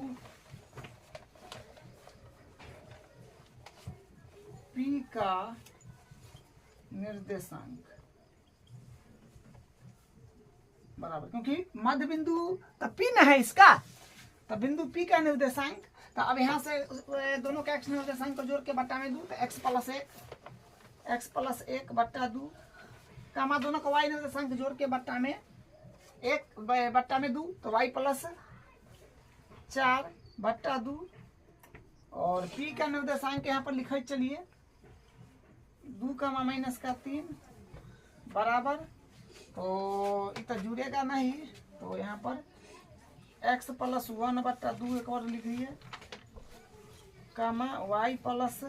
P का निर्देशांक बराबर, क्योंकि मध्य बिंदु तो P न है इसका, तो बिंदु P का निर्देशांक, तो अब यहाँ से दोनों का x निर्देशांक को जोड़ के बट्टा में 2, तो x प्लस 1 बट्टा 2, कामा दोनों का y निर्देशांक जोड़ के बट्टा में 2, तो y प्लस 4 बट्टा 2, और P का निर्देशांक यहाँ पर लिखे चलिए 2,-3 बराबर, तो इतना जुड़ेगा नहीं, तो यहाँ पर x प्लस 1 बट्टा 2 एक और लिख दिए, कामा y प्लस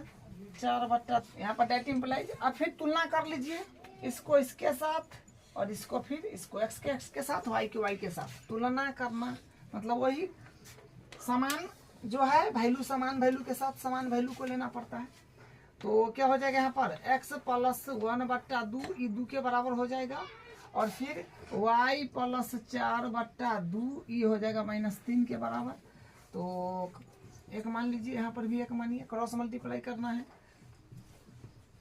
4 बट्टा, यहाँ पर डेट इम्प्लाइज। अब फिर तुलना कर लीजिए इसको इसके साथ और इसको फिर इसको x के साथ, y के साथ तुलना करना, मतलब वही समान जो है वैल्यू, समान वैल्यू के साथ समान वैल्यू को लेना पड़ता है। तो क्या हो जाएगा यहाँ पर x प्लस 1 बट्टा 2 ये 2 के बराबर हो जाएगा, और फिर y प्लस 4 बट्टा 2 ये हो जाएगा -3 के बराबर। तो एक मान लीजिए, यहाँ पर भी एक मानिए, क्रॉस मल्टीप्लाई करना है,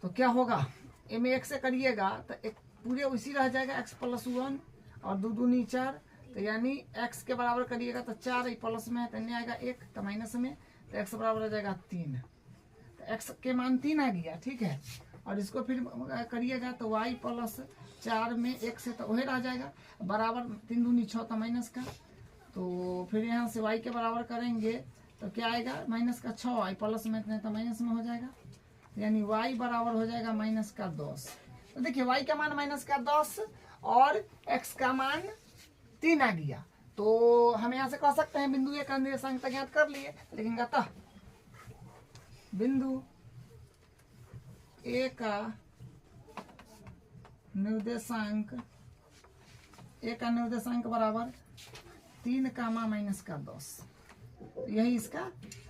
तो क्या होगा, ए में 1 से करिएगा तो एक पूरे उसी रह जाएगा, x प्लस 1 और 2 दूनी 4, तो यानी x के बराबर करिएगा तो 4 प्लस में है तो नहीं आएगा 1, तो माइनस में, तो x बराबर आ जाएगा 3, तो x के मान 3 आ गया, ठीक है। और इसको फिर करिएगा तो y प्लस 4 में 1 से तो वही रह जाएगा, बराबर 3 दूनी 6 तो माइनस का, तो फिर यहाँ से y के बराबर करेंगे तो क्या आएगा, माइनस का 6y, प्लस में इतने तो माइनस में हो जाएगा, यानी y बराबर हो जाएगा माइनस का 10। तो देखिए y का मान माइनस का 10 और x का मान 3 आ गया। तो हम यहाँ से कह सकते हैं बिंदु ए का निर्देशांक तक ज्ञात कर लिए, लेकिन अतः बिंदु ए का निर्देशांक बराबर 3 कामा माइनस का 10। यही इसका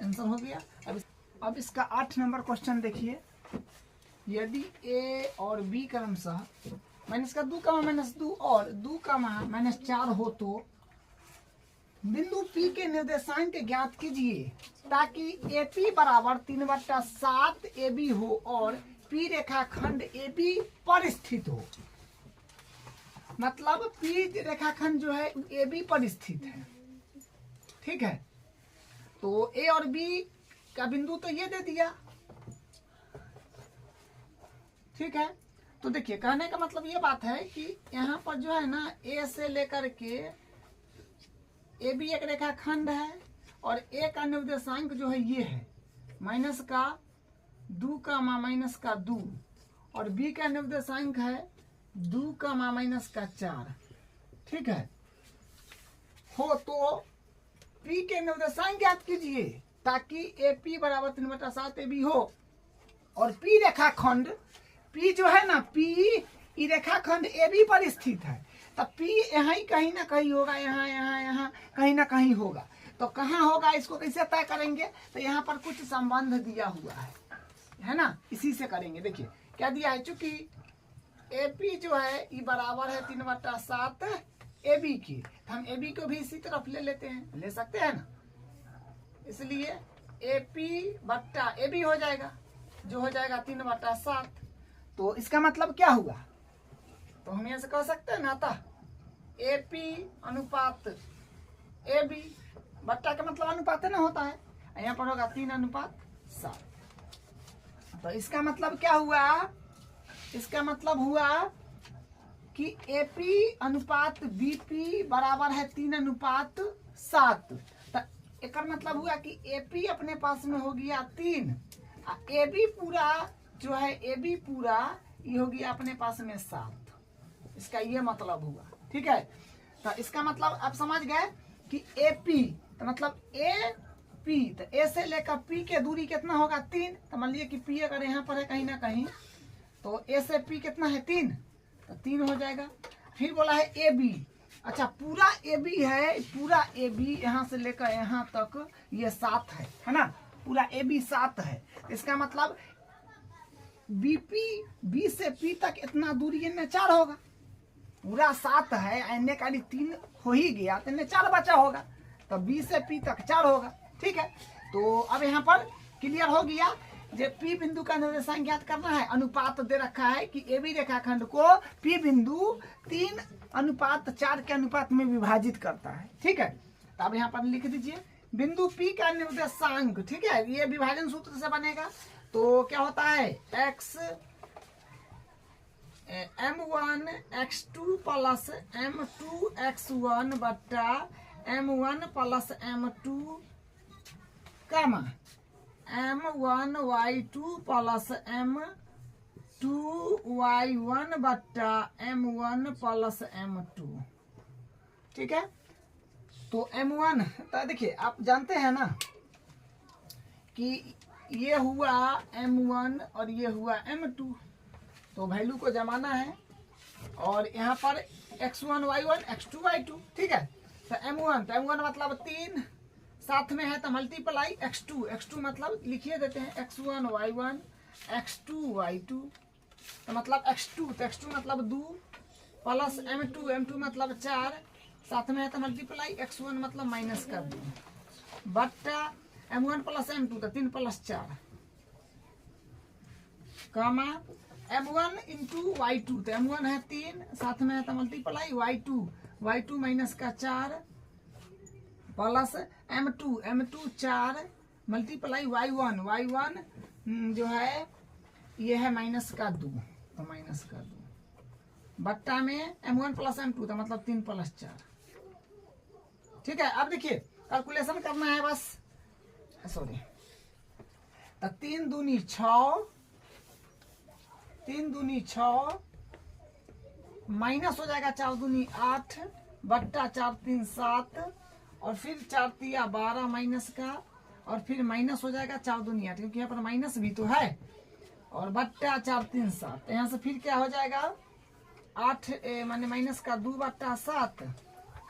आंसर हो गया। अब इसका 8 नंबर क्वेश्चन देखिए, यदि ए और बी क्रमशः माइनस का 2 कामा माइनस 2 और 2 कामा माइनस 4 हो तो बिंदु P के निर्देशांक ज्ञात कीजिए ताकि AP बराबर 3/7 AB हो और P रेखाखंड AB पर स्थित हो। मतलब P रेखाखंड जो है AB पर स्थित है, ठीक है। तो A और B का बिंदु तो ये दे दिया, ठीक है। तो देखिए कहने का मतलब ये बात है कि यहाँ पर जो है ना A से लेकर के AB एक रेखाखंड है और A का निर्देशांक जो है ये है माइनस का 2 कामा माइनस का 2 और B का निर्देशांक है 2 कामा माइनस का 4, ठीक है। हो तो P के निर्देशांक ज्ञात कीजिए ताकि AP बराबर 3/7 AB हो और P रेखाखंड P जो है ना P ई रेखाखंड AB पर स्थित है। तब P यहाँ ही कहीं ना कहीं होगा, यहाँ यहाँ यहाँ कहीं ना कहीं होगा। तो कहाँ होगा इसको कैसे तय करेंगे, तो यहाँ पर कुछ संबंध दिया हुआ है ना, इसी से करेंगे। देखिए क्या दिया है, चूंकि AP जो है ये बराबर है 3/7 AB की, तो हम AB को भी इसी तरफ ले लेते हैं, ले सकते हैं ना। इसलिए AP बट्टा AB हो जाएगा, जो हो जाएगा 3/7। तो इसका मतलब क्या हुआ, तो हम यहाँ से कह सकते हैं ना, अतः AP अनुपात AB, बट्टा का मतलब अनुपात ना होता है, यहाँ पर होगा 3/7। तो इसका मतलब क्या हुआ, इसका मतलब हुआ कि AP अनुपात BP बराबर है 3/7। तो एक मतलब हुआ कि AP अपने पास में हो गया 3, AB पूरा जो है AB पूरा ये हो गया अपने पास में 7। इसका ये मतलब हुआ, ठीक है। तो इसका मतलब आप समझ गए कि AP तो मतलब AP, तो A से लेकर P के दूरी कितना होगा 3। तो मान लीजिए कि P अगर यहाँ पर है कहीं ना कहीं, तो A से P कितना है 3, तो 3 हो जाएगा। फिर बोला है AB, अच्छा पूरा AB है, पूरा AB यहाँ से लेकर यहाँ तक ये 7 है ना, पूरा AB 7 है। इसका मतलब B से P तक इतना दूरी इनमें 4 होगा, पूरा 7 है, अन्य का 3 हो ही गया तो इनमें 4 बचा होगा, तो B से P तक 4 होगा, ठीक है। तो अब यहाँ पर क्लियर हो गया, जब P बिंदु का निर्देशांक ज्ञात करना है, अनुपात दे रखा है कि AB रेखाखंड को P बिंदु 3/4 के अनुपात में विभाजित करता है, ठीक है। तो अब यहाँ पर लिख दीजिए बिंदु P का निर्देशांक, ठीक है, ये विभाजन सूत्र से बनेगा। तो क्या होता है, x m1 x2 plus m2 x1 बट्टा m1 प्लस m2 कामा m1 y2 plus m2 y1 बट्टा m1 प्लस m2, ठीक है। तो m1, तो देखिए आप जानते हैं ना कि ये हुआ m1 और ये हुआ m2, तो वैल्यू को जमाना है और यहाँ पर x1 y1 x2 y2, ठीक है। तो m1 मतलब 3 साथ में है तो मल्टीप्लाई x2 मतलब लिखिए देते हैं x1 y1 x2 y2, तो मतलब x2, तो x2 मतलब 2 प्लस m2 मतलब 4 साथ में है तो मल्टीप्लाई x1 मतलब माइनस कर 2 बट्टा m1 प्लस m2 तो 3 प्लस 4 कामा m1 इंटू y2, तो m1 है 3 साथ में है तो मल्टीप्लाई y2 माइनस का 4 प्लस m2 4 मल्टीप्लाई y1 जो है ये है माइनस का 2, तो माइनस का 2 बट्टा में m1 प्लस m2 तो मतलब 3 प्लस 4, ठीक है, अब देखिए कैलकुलेशन करना है बस, सॉरी, तो 3 दूनी 6, 3 दूनी 6 माइनस हो जाएगा 4 दूनी 8 बट्टा 4 3 7 और फिर 4 तिया 12 माइनस का और फिर माइनस हो जाएगा 4 दूनी 8, क्योंकि यहाँ पर माइनस भी तो है, और बट्टा 4 3 7। यहाँ से फिर क्या हो जाएगा 8 माने माइनस का 2 बट्टा 7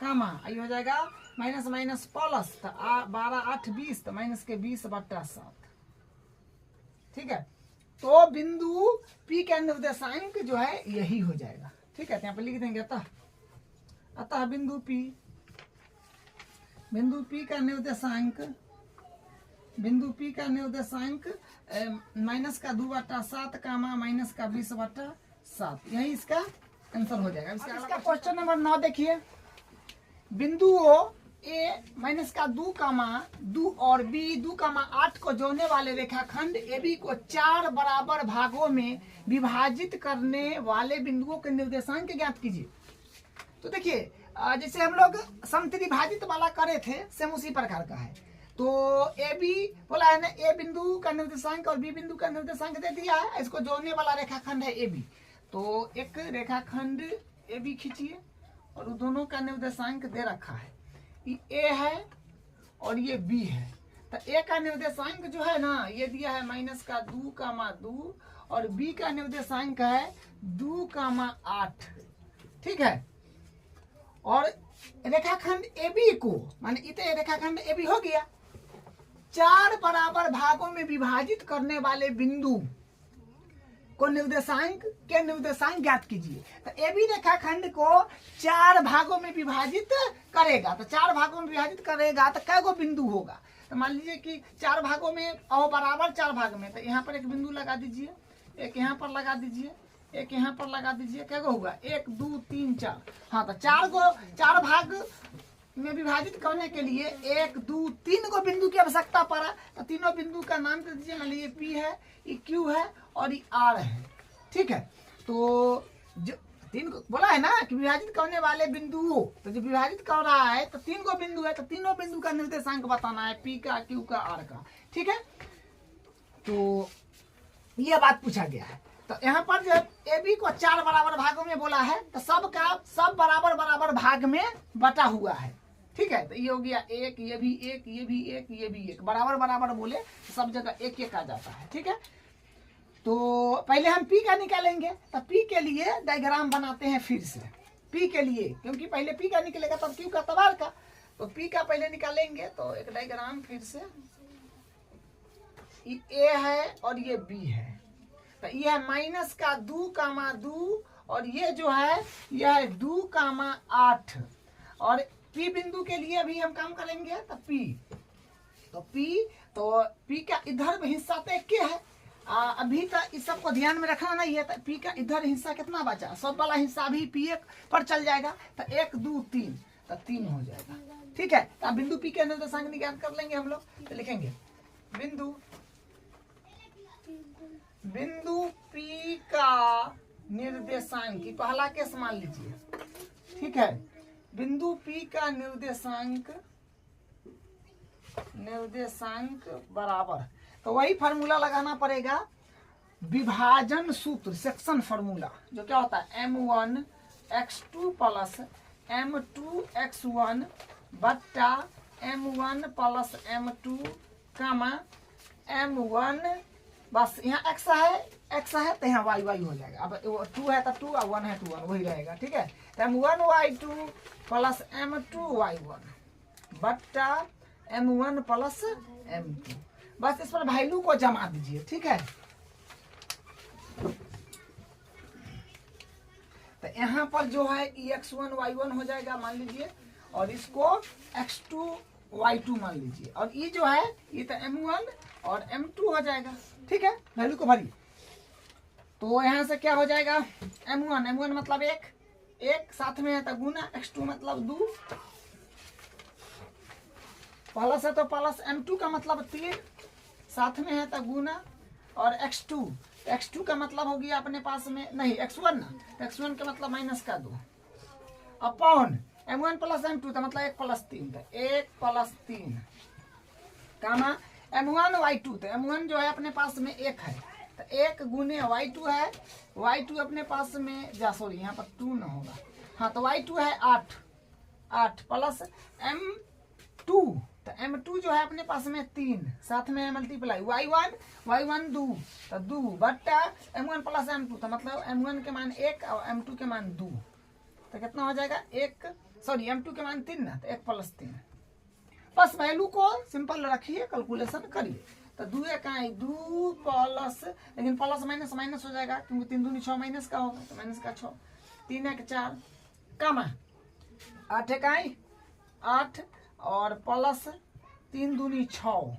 कामा ये हो जाएगा माइनस माइनस प्लस, तो 12 8 20, तो माइनस के 20 बट्टा 7। ठीक है, तो बिंदु P का निर्देशांक जो है यही हो जाएगा। ठीक है, तो यहाँ पर लिख देंगे अतः बिंदु P का निर्देशांक, बिंदु P का निर्देशांक माइनस का 2 बट्टा 7 कामा माइनस का 20 बट्टा 7, यही इसका आंसर हो जाएगा। इसका क्वेश्चन नंबर 9 देखिए, बिंदुओं ए माइनस का 2 कामा 2 और बी 2 कामा 8 को जोड़ने वाले रेखाखंड AB को 4 बराबर भागों में विभाजित करने वाले बिंदुओं के निर्देशांक ज्ञात कीजिए। तो देखिए जैसे हम लोग समत्रिभाजित वाला करे थे, सेम उसी प्रकार का है। तो AB बोला है ना, A बिंदु का निर्देशांक और B बिंदु का निर्देशांक दे दिया है, इसको जोड़ने वाला रेखाखंड है AB। तो एक रेखाखंड AB खींचिए और दोनों का निर्देशांक दे रखा है, ये A है और ये B है। तो A का निर्देशांक जो है ना ये दिया है माइनस का 2 कामा 2 और B का निर्देशांक है 2 कामा 8। ठीक है, और रेखाखंड AB को माने इतने रेखाखंड AB हो गया, 4 बराबर भागों में विभाजित करने वाले बिंदु को निर्देशांक ज्ञात कीजिए। तो AB रेखाखंड को 4 भागों में विभाजित करेगा, तो 4 भागों में विभाजित करेगा तो कै गो बिंदु होगा। तो मान लीजिए कि 4 भागों में और बराबर 4 भाग में, तो यहाँ पर एक बिंदु लगा दीजिए, एक यहाँ पर लगा दीजिए, एक यहाँ पर लगा दीजिए, क्या गो होगा 1 2 3 4। हाँ, तो 4 भाग में विभाजित करने के लिए 1 2 3 गो बिंदु की आवश्यकता पड़ा। तो तीनों बिंदु का नाम दे दीजिए, मान लीजिए P है, ये Q है और ये R है। ठीक है, तो जो 3 को बोला है ना कि विभाजित करने वाले बिंदुओं, तो जो विभाजित कर रहा है तो 3 गो बिंदु है, तो तीनों बिंदु का निर्देशांक बताना है, P का Q का R का। ठीक है, तो यह बात पूछा गया है। तो यहाँ पर जो AB को 4 बराबर भागों में बोला है, तो सब बराबर भाग में बटा हुआ है। ठीक है, तो ये हो गया 1, ये भी 1, ये भी 1, ये भी 1, बराबर बोले सब जगह 1 1 आ जाता है। ठीक है, तो पहले हम P का निकालेंगे, तो P के लिए डायग्राम बनाते हैं फिर से। P के लिए, क्योंकि पहले P का निकलेगा तब Q का तब R का, तो P का पहले निकालेंगे। तो एक डायग्राम फिर से, ये A है और ये B है, तो ये है माइनस का 2 कामा 2 और ये जो है यह है 2 कामा 8। और P बिंदु के लिए अभी हम काम करेंगे, तो P का इधर हिस्सा तो एक है, अभी तक इस सबको ध्यान में रखना नहीं है। तो P का इधर हिस्सा कितना बचा, सब वाला हिस्सा अभी P1 पर चल जाएगा, तो 1 2 3, तो 3 हो जाएगा। ठीक है, तो बिंदु P के निर्देशांक ज्ञात कर लेंगे हम लोग। तो लिखेंगे बिंदु P का निर्देशांक, पहला केस मान लीजिए। ठीक है, बिंदु P का निर्देशांक बराबर, तो वही फार्मूला लगाना पड़ेगा, विभाजन सूत्र, सेक्शन फार्मूला, जो क्या होता है M1 x2 plus M2 x1 बट्टा M1 प्लस M2 कामा M1, बस यहाँ x है तो यहाँ y हो जाएगा। अब 2 है तो 2 और 1 है तो 1, वही रहेगा। ठीक है, तो M1 y2 plus M2 y1 बट्टा M1 प्लस M2, बस इस पर वैल्यू को जमा दीजिए। ठीक है, तो यहाँ पर जो है x1 y1 हो जाएगा मान लीजिए, और इसको x2 y2 मान लीजिए, और ये जो है ये तो M1 और M2 हो जाएगा। ठीक है, वैल्यू को भरिए, तो यहाँ से क्या हो जाएगा M1 मतलब 1 साथ में है तो गुना, x2 मतलब 2 प्लस है तो प्लस, M2 का मतलब 3 साथ में है तो गुना, और x2 का मतलब हो गया अपने पास में नहीं x1 ना, तो x1 का मतलब माइनस का 2 अपॉन m1 प्लस m2 तो मतलब 1 प्लस 3, तो 1 प्लस 3 कामा m1 y2, तो m1 जो है अपने पास में 1 है, तो 1 गुने y2 है, y2 अपने पास में सॉरी यहाँ पर 2 ना होगा, हाँ तो y2 है 8 प्लस m2, तो m2 जो है अपने पास में 3, साथ में मल्टीप्लाई y1 2, तो 2 बट्टा m1 प्लस m2, तो मतलब m1 के मान 1 और m2 के मान 2, तो कितना हो जाएगा m2 के मान 3 ना, तो 1 प्लस 3। बस वैल्यू को सिंपल रखिए, कैलकुलेशन करिए, तो 2 2 प्लस, लेकिन प्लस माइनस माइनस हो जाएगा क्योंकि 3 दूनी 6 माइनस का होगा, तो माइनस का 6, 3 1 4 कामा 8 1 8 और प्लस 3 दूनी 6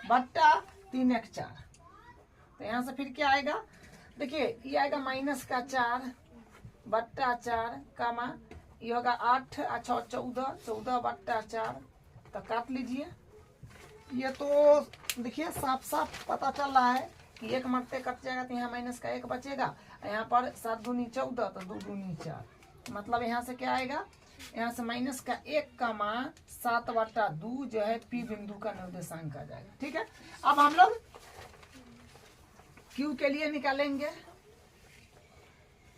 बट्टा 3 1 4, तो यहाँ से फिर क्या आएगा, देखिए ये आएगा माइनस का 4 बट्टा 4 कामा ये होगा 8 और 6 14 बट्टा 4, तो काट लीजिए। ये तो देखिए साफ साफ पता चल रहा है कि 1 मरते कट जाएगा, तो यहाँ माइनस का 1 बचेगा, यहाँ पर 7 दूनी 14 तो 2 दूनी 4, मतलब यहाँ से क्या आएगा, यहाँ से माइनस का 1 कामा 7 बट्टा 2 जो है पी बिंदु का निर्देशांक आ जाएगा। ठीक है, अब हम लोग क्यू के लिए निकालेंगे,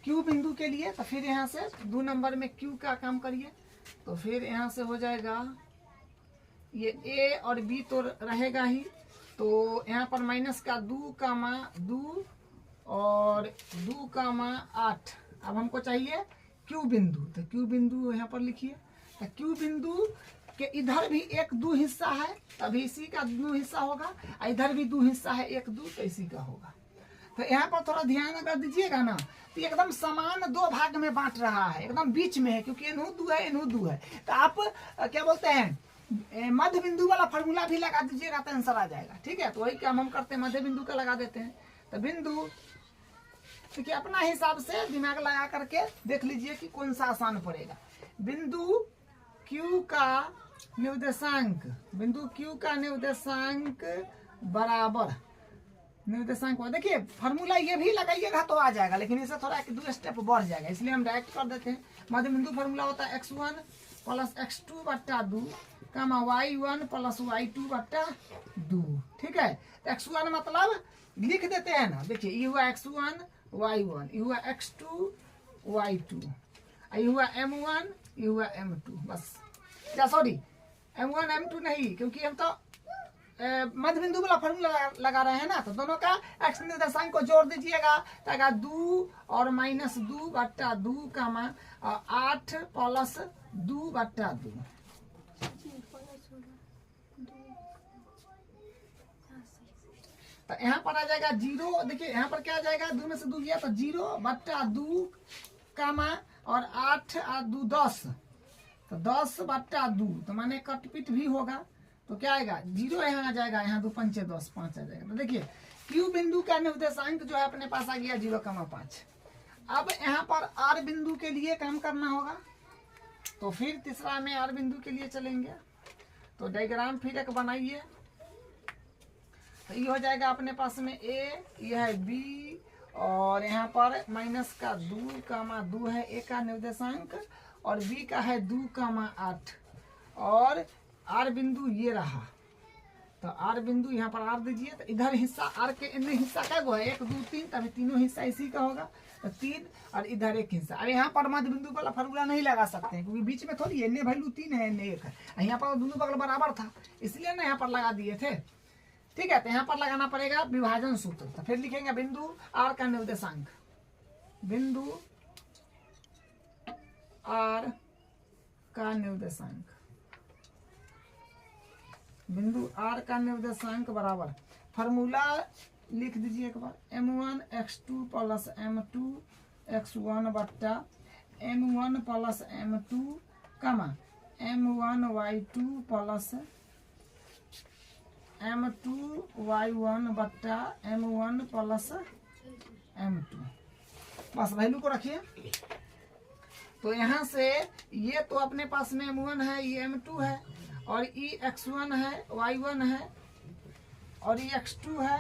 क्यू बिंदु के लिए, तो फिर यहाँ से 2 नंबर में क्यू का काम करिए, तो फिर यहाँ से हो जाएगा ये ए और बी तो रहेगा ही, तो यहाँ पर माइनस का 2 कामा 2 और 2 कामा 8। अब हमको चाहिए क्यू बिंदु, तो क्यू बिंदु यहाँ पर लिखिए, तो क्यू बिंदु के इधर भी 1 2 हिस्सा है, तभी इसी का 2 हिस्सा होगा, इधर भी 2 हिस्सा है 1 2, तो इसी का होगा। तो यहाँ पर थोड़ा ध्यान अगर दीजिएगा ना, तो एकदम समान 2 भाग में बांट रहा है, एकदम बीच में है, क्योंकि एनहु 2 है एनहु 2 है, तो आप क्या बोलते हैं मध्य बिंदु वाला फॉर्मूला भी लगा दीजिएगा तो आंसर आ जाएगा। ठीक है, तो वही काम हम करते हैं, मध्य बिंदु का लगा देते हैं, तो बिंदु देखिए अपना हिसाब से दिमाग लगा करके देख लीजिए कि कौन सा आसान पड़ेगा। बिंदु Q का निर्देशांक, बिंदु Q का निर्देशांक बराबर निर्देशांक, देखिए फार्मूला ये भी लगाइएगा तो आ जाएगा, लेकिन इससे थोड़ा 1-2 स्टेप बढ़ जाएगा, इसलिए हम डायरेक्ट कर देते हैं। मध्य बिंदु फार्मूला होता है x1 प्लस x2 बट्टा 2 कामा y1 प्लस y2 बट्टा 2। ठीक है, x1 मतलब लिख देते हैं ना, देखिए ये हुआ x1 y1, ये हुआ x2 y2, ये हुआ m1, ये हुआ m2, बस क्या सॉरी m1 m2 नहीं, क्योंकि हम तो मध्य बिंदु वाला फॉर्मूला लगा रहे हैं ना, तो दोनों का x निर्देशांक को जोड़ दीजिएगा, तो 2 और माइनस 2 बट्टा 2 कामा 8 प्लस 2 बट्टा 2। तो यहाँ पर आ जाएगा 0, देखिए यहाँ पर क्या आ जाएगा, 2 में से 2 गया तो 0 बट्टा 2 कामा और 8 और 2 10, तो 10 बट्टा 2, तो माने कटपिट भी होगा, तो क्या आएगा 0 यहाँ आ जाएगा, यहाँ 2 5 10 5 आ जाएगा। तो देखिए क्यू बिंदु का निर्देशांक जो है अपने पास आ गया 0,5। अब यहाँ पर आर बिंदु के लिए काम करना होगा, तो फिर तीसरा में आर बिंदु के लिए चलेंगे, तो डायग्राम फिर एक बनाइए, तो ये हो जाएगा अपने पास में ए, ये है बी, और यहाँ पर माइनस का 2 कामा 2 है ए का निर्देशांक, और बी का है 2 कामा 8, और आर बिंदु ये रहा, तो आर बिंदु यहाँ पर आर दीजिए, तो इधर हिस्सा आर के इधर हिस्सा क्या गो है 1 2 3, तभी तीनों हिस्सा इसी का होगा, तो 3 और इधर 1 हिस्सा। अब यहाँ पर मध्य बिंदु वाला फॉर्मूला नहीं लगा सकते हैं, क्योंकि बीच में थोड़ी एन वैल्यू 3 है एन 1 है, यहाँ पर दोनों बगल बराबर था, इसलिए ना यहाँ पर लगा दिए थे। ठीक है, तो यहाँ पर लगाना पड़ेगा विभाजन सूत्र, तो फिर लिखेंगे बिंदु आर का निर्देशांक, बिंदु आर का निर्देशांक, बिंदु आर का निर्देशांक बराबर फॉर्मूला लिख दीजिए एक बार, m1 x2 plus m2 x1 बट्टा m1 प्लस m2 कामा m1 y2 plus m2 y1 बट्टा m1 प्लस m2, बस वैल्यू को रखिए। तो यहाँ से ये तो अपने पास में m1 है, ये m2 है, और ये x1 है, y1 है, और ये x2 है,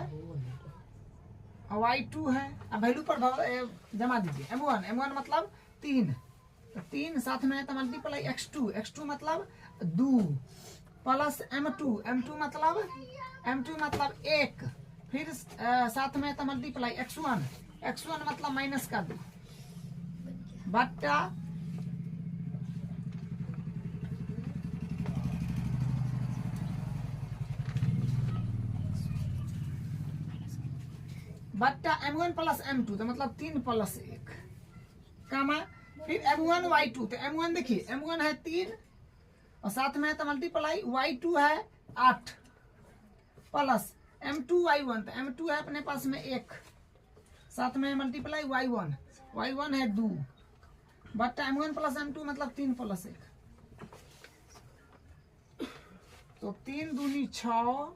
y2 है। अब वैल्यू पर जमा दीजिए, m1 मतलब 3, तो 3 साथ में है तो मल्टीप्लाई x2 मतलब 2 प्लस m2 मतलब 1, फिर साथ में तो मल्टीप्लाई x1 मतलब माइनस का 2 बट्टा m1 प्लस m2 तो मतलब 3 प्लस 1 कामा, फिर m1 y2 तो m1 देखिए m1 है 3 और साथ में है तो मल्टीप्लाई y2 है 8 प्लस m2 y1 तो m2 है अपने पास में 1 साथ में मल्टीप्लाई y1 है 2 बट्टा m1 प्लस m2 मतलब 3 प्लस 1 तो 3 दूनी 6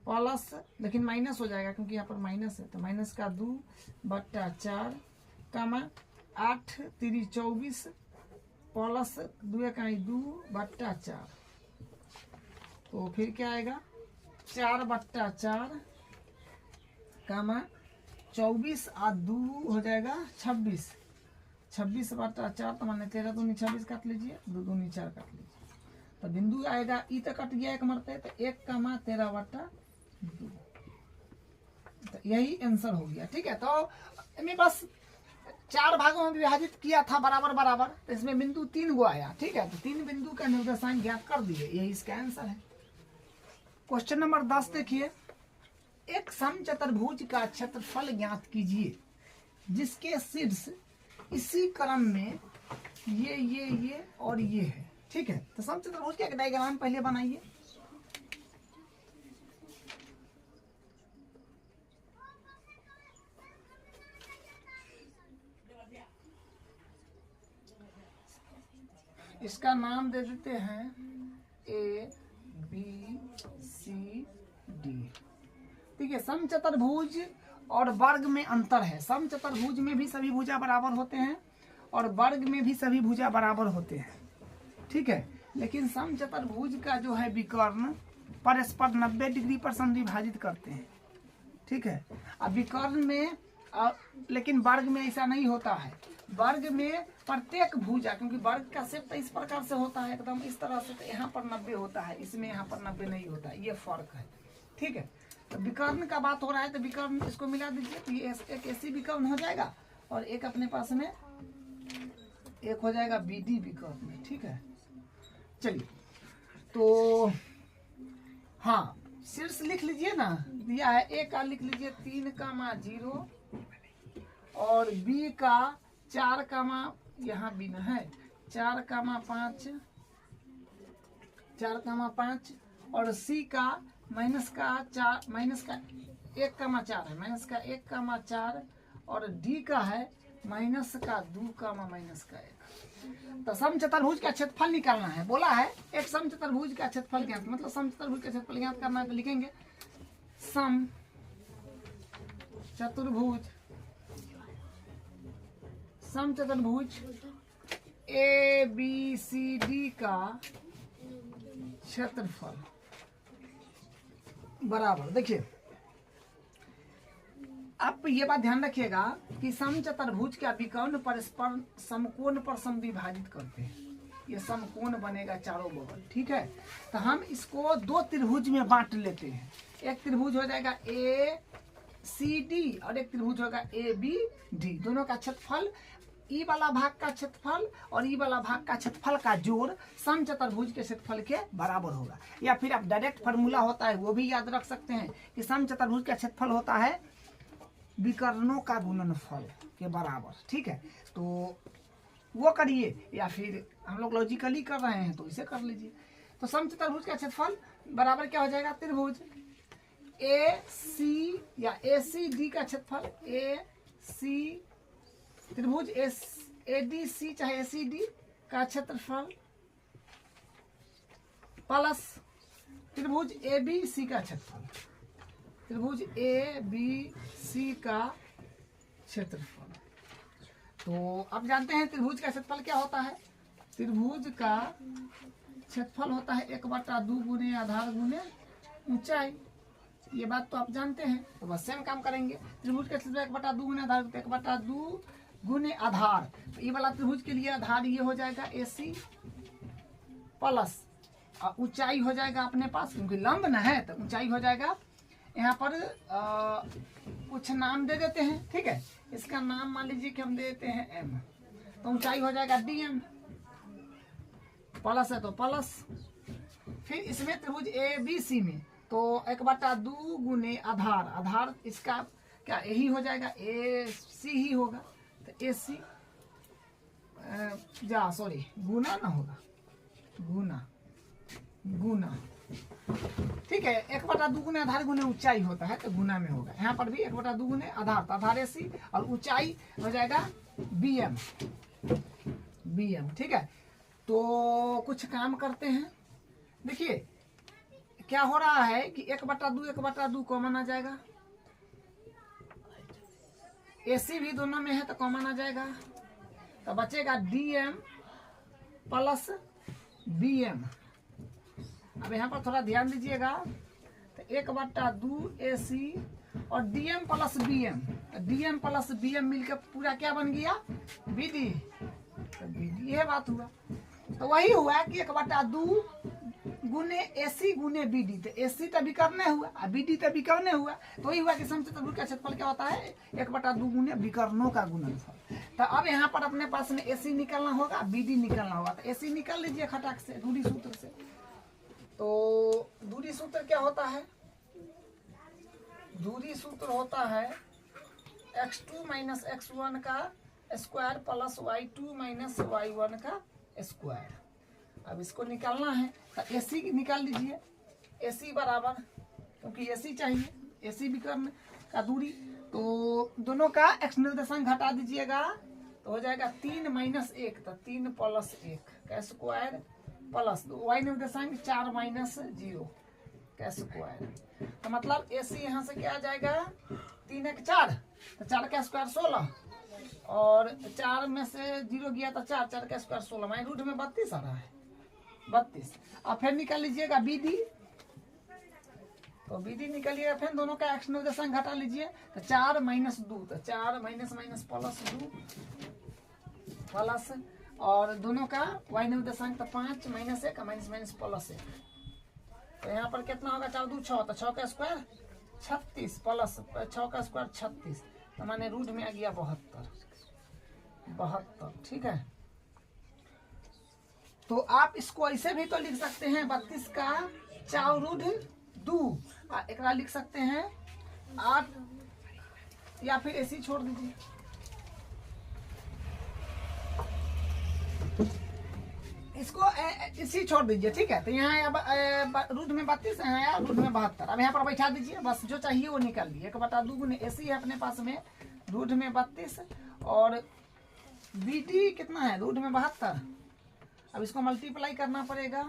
प्लस, लेकिन माइनस हो जाएगा क्योंकि यहाँ पर माइनस है तो माइनस का 2 बट्टा 4 कामा 8 3 24 प्लस 2 का 2 बट्टा 4 तो फिर क्या आएगा 4 बट्टा 4 कामा 24 और 2 हो जाएगा 26 बट्टा 4 तो माने 13 दूनी 26 काट लीजिए 2 दूनी 4 काट लीजिए तो बिंदु आएगा ई तो कट गया 1 मरते तो 1 कामा 13 बट्टा 2 तो यही आंसर हो गया। ठीक है, तो मैं बस 4 भागों में विभाजित किया था बराबर तो इसमें बिंदु 3 गो आया। ठीक है, तो 3 बिंदु का निर्देशांक ज्ञात कर दिए, यही इसका आंसर है। क्वेश्चन नंबर 10 देखिए, एक समचतुर्भुज का क्षेत्रफल ज्ञात कीजिए जिसके शीर्ष इसी क्रम में ये और ये है। ठीक है, तो समचतुर्भुज का एक डायग्राम पहले बनाइए। इसका नाम दे देते हैं A B C D। ठीक है, समचतुर्भुज और वर्ग में अंतर है। समचतुर्भुज में भी सभी भुजा बराबर होते हैं और वर्ग में भी सभी भुजा बराबर होते हैं। ठीक है, लेकिन समचतुर्भुज का जो है विकर्ण परस्पर 90 डिग्री पर समद्विभाजित करते हैं। ठीक है, अब विकर्ण में लेकिन वर्ग में ऐसा नहीं होता है। वर्ग में प्रत्येक भुजा, क्योंकि वर्ग का शेप तो इस प्रकार से होता है एकदम इस तरह से, तो यहाँ पर 90 होता है, इसमें यहाँ पर 90 नहीं होता है, ये फर्क है। ठीक है, तो विकर्ण का बात हो रहा है तो विकर्ण इसको मिला दीजिए तो ये एक ऐसी विकर्ण हो जाएगा और एक अपने पास में एक हो जाएगा BD विकर्ण में। ठीक है, चलिए तो हाँ, शीर्ष लिख लीजिए ना, दिया है A का लिख लीजिए 3,0 और B का 4, यहाँ बिना है 4,5 और C का माइनस का 1,4 है, माइनस का 1,4 और D का है माइनस का 2,-1। तो समचतुर्भुज का क्षेत्रफल निकालना है। बोला है एक समचतुर्भुज का क्षेत्रफल ज्ञात, मतलब समचतुर्भुज का क्षेत्रफल ज्ञात करना है तो लिखेंगे समचतुर्भुज ABCD का क्षेत्रफल बराबर। देखिए आप ये बात ध्यान रखिएगा कि समचतुर्भुज का विकर्ण परस्पर समकोण पर समद्विभाजित करते हैं। ये समकोण बनेगा चारों बगल। ठीक है, तो हम इसको 2 त्रिभुज में बांट लेते हैं। एक त्रिभुज हो जाएगा ACD और एक त्रिभुज होगा ABD। दोनों का क्षेत्रफल, ई वाला भाग का क्षेत्रफल और ई वाला भाग का क्षेत्रफल का जोड़ समचतुर्भुज के क्षेत्रफल के बराबर होगा। या फिर आप डायरेक्ट फार्मूला होता है वो भी याद रख सकते हैं कि समचतुर्भुज का क्षेत्रफल होता है विकर्णों का गुणनफल के बराबर। ठीक है, तो वो करिए या फिर हम लोग लॉजिकली कर रहे हैं तो इसे कर लीजिए। तो समचतुर्भुज का क्षेत्रफल बराबर क्या हो जाएगा, त्रिभुज AC या ACD का क्षेत्रफल त्रिभुज ADC चाहे ACD का क्षेत्रफल प्लस त्रिभुज ABC का क्षेत्रफल, त्रिभुज ABC का क्षेत्रफल। तो अब जानते हैं त्रिभुज का क्षेत्रफल क्या होता है। त्रिभुज का क्षेत्रफल होता है 1/2 गुने आधार गुने ऊंचाई। ये बात तो आप जानते हैं, तो बस सेम काम करेंगे। त्रिभुज का क्षेत्रफल 1/2 गुने आधार, 1/2 गुने आधार। तो ये वाला त्रिभुज के लिए आधार ये हो जाएगा AC प्लस ऊंचाई हो जाएगा अपने पास, क्योंकि लंब न है तो ऊंचाई हो जाएगा। यहाँ पर कुछ नाम दे देते हैं, ठीक है। इसका नाम मान लीजिए कि हम दे देते हैं M, तो ऊंचाई हो जाएगा DM, प्लस है तो प्लस। फिर इसमें त्रिभुज ABC में तो 1/2 गुने आधार, आधार इसका क्या यही हो जाएगा, AC ही होगा। तो AC गुना ना होगा, गुना ठीक है। 1/2 गुने आधार गुने ऊंचाई होता है तो गुना में होगा। यहाँ पर भी 1/2 गुने आधार, तो आधार AC और ऊंचाई हो जाएगा BM, ठीक है। तो कुछ काम करते हैं। देखिए क्या हो रहा है कि 1/2 कॉमन आ जाएगा, AC भी दोनों में है तो कॉमन आ जाएगा, तो बचेगा DM प्लस BM। अब यहाँ पर थोड़ा ध्यान दीजिएगा, तो 1/2 AC और DM plus BM, DM plus BM मिलकर पूरा क्या बन गया, BD। तो BD यह बात हुआ। तो वही हुआ कि 1/2 गुने AC गुने BD, तो AC तो विकर्ण हुआ और BD तो विकर्ण हुआ। तो वही हुआ कि समचतुर्भुज का क्षेत्रफल क्या होता है, 1/2 गुने विकर्णों का गुणनफल। तो अब यहाँ पर अपने पास में AC निकलना होगा, BD निकलना होगा। तो AC निकल लीजिए खटाक से दूरी सूत्र से। तो दूरी सूत्र क्या होता है, दूरी सूत्र होता है x2 माइनस x1 का square plus y2 minus y1 का स्क्वायर। अब इसको निकालना है तो AC निकाल लीजिए, AC बराबर, क्योंकि AC चाहिए, AC विकर्ण का दूरी। तो दोनों का x निर्देशांक घटा दीजिएगा तो हो जाएगा 3 माइनस 1, तो 3 प्लस 1 का स्क्वायर प्लस y निर्देशांक 4 माइनस 0 का स्क्वायर। तो मतलब AC यहाँ से क्या आ जाएगा, 3 1 4, तो 4 का स्क्वायर 16 और 4 में से 0 गया तो 4, 4 का स्क्वायर 16, माइनस रूट में 32 आ रहा है, 32। अब फिर निकाल लीजिएगा BD, तो BD निकालिएगा, फिर दोनों का x निर्देशांक घटा लीजिए, तो 4 माइनस 2, तो 4 माइनस माइनस प्लस 2 प्लस, और दोनों का y निर्देशांक तो 5 माइनस 1 माइनस माइनस प्लस 1। तो यहाँ पर कितना होगा, 4 2 6, तो 6 का स्क्वायर 36 प्लस 6 का स्क्वायर 36, तो माने रूट में आ गया 72, ठीक है। तो आप इसको ऐसे भी तो लिख सकते हैं 32 का 4 रूट 2, एक लिख सकते हैं 8, या फिर ऐसे ही छोड़ दीजिए। इसको इसी छोड़ दीजिए, ठीक है। तो यहाँ अब रूट में 32 है या रूट में 72, अब यहाँ पर बैठा दीजिए, बस जो चाहिए वो निकाल लीजिए। 1/2 गुने AC है अपने पास में रूट में 32 और BD कितना है, रूट में 72। अब इसको मल्टीप्लाई करना पड़ेगा,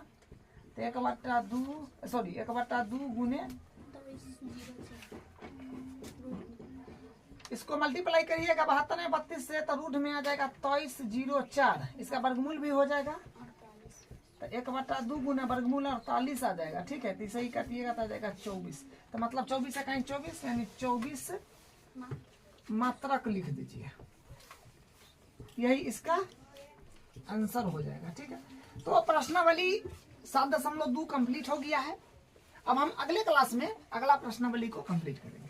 तो 1/2 गुने, इसको मल्टीप्लाई करिएगा 72 में 32 से, तो रूट में आ जाएगा 2304, इसका वर्गमूल भी हो जाएगा, तो 1/2 गुना वर्गमूल 48 आ जाएगा, ठीक है। तो इसे ही काटिएगा तो आ जाएगा 24, तो मतलब 24 है कहीं 24, यानी 24 मात्रक लिख दीजिए, यही इसका आंसर हो जाएगा, ठीक है। तो प्रश्नावली 7.2 कंप्लीट हो गया है। अब हम अगले क्लास में अगला प्रश्नावली को कंप्लीट करेंगे।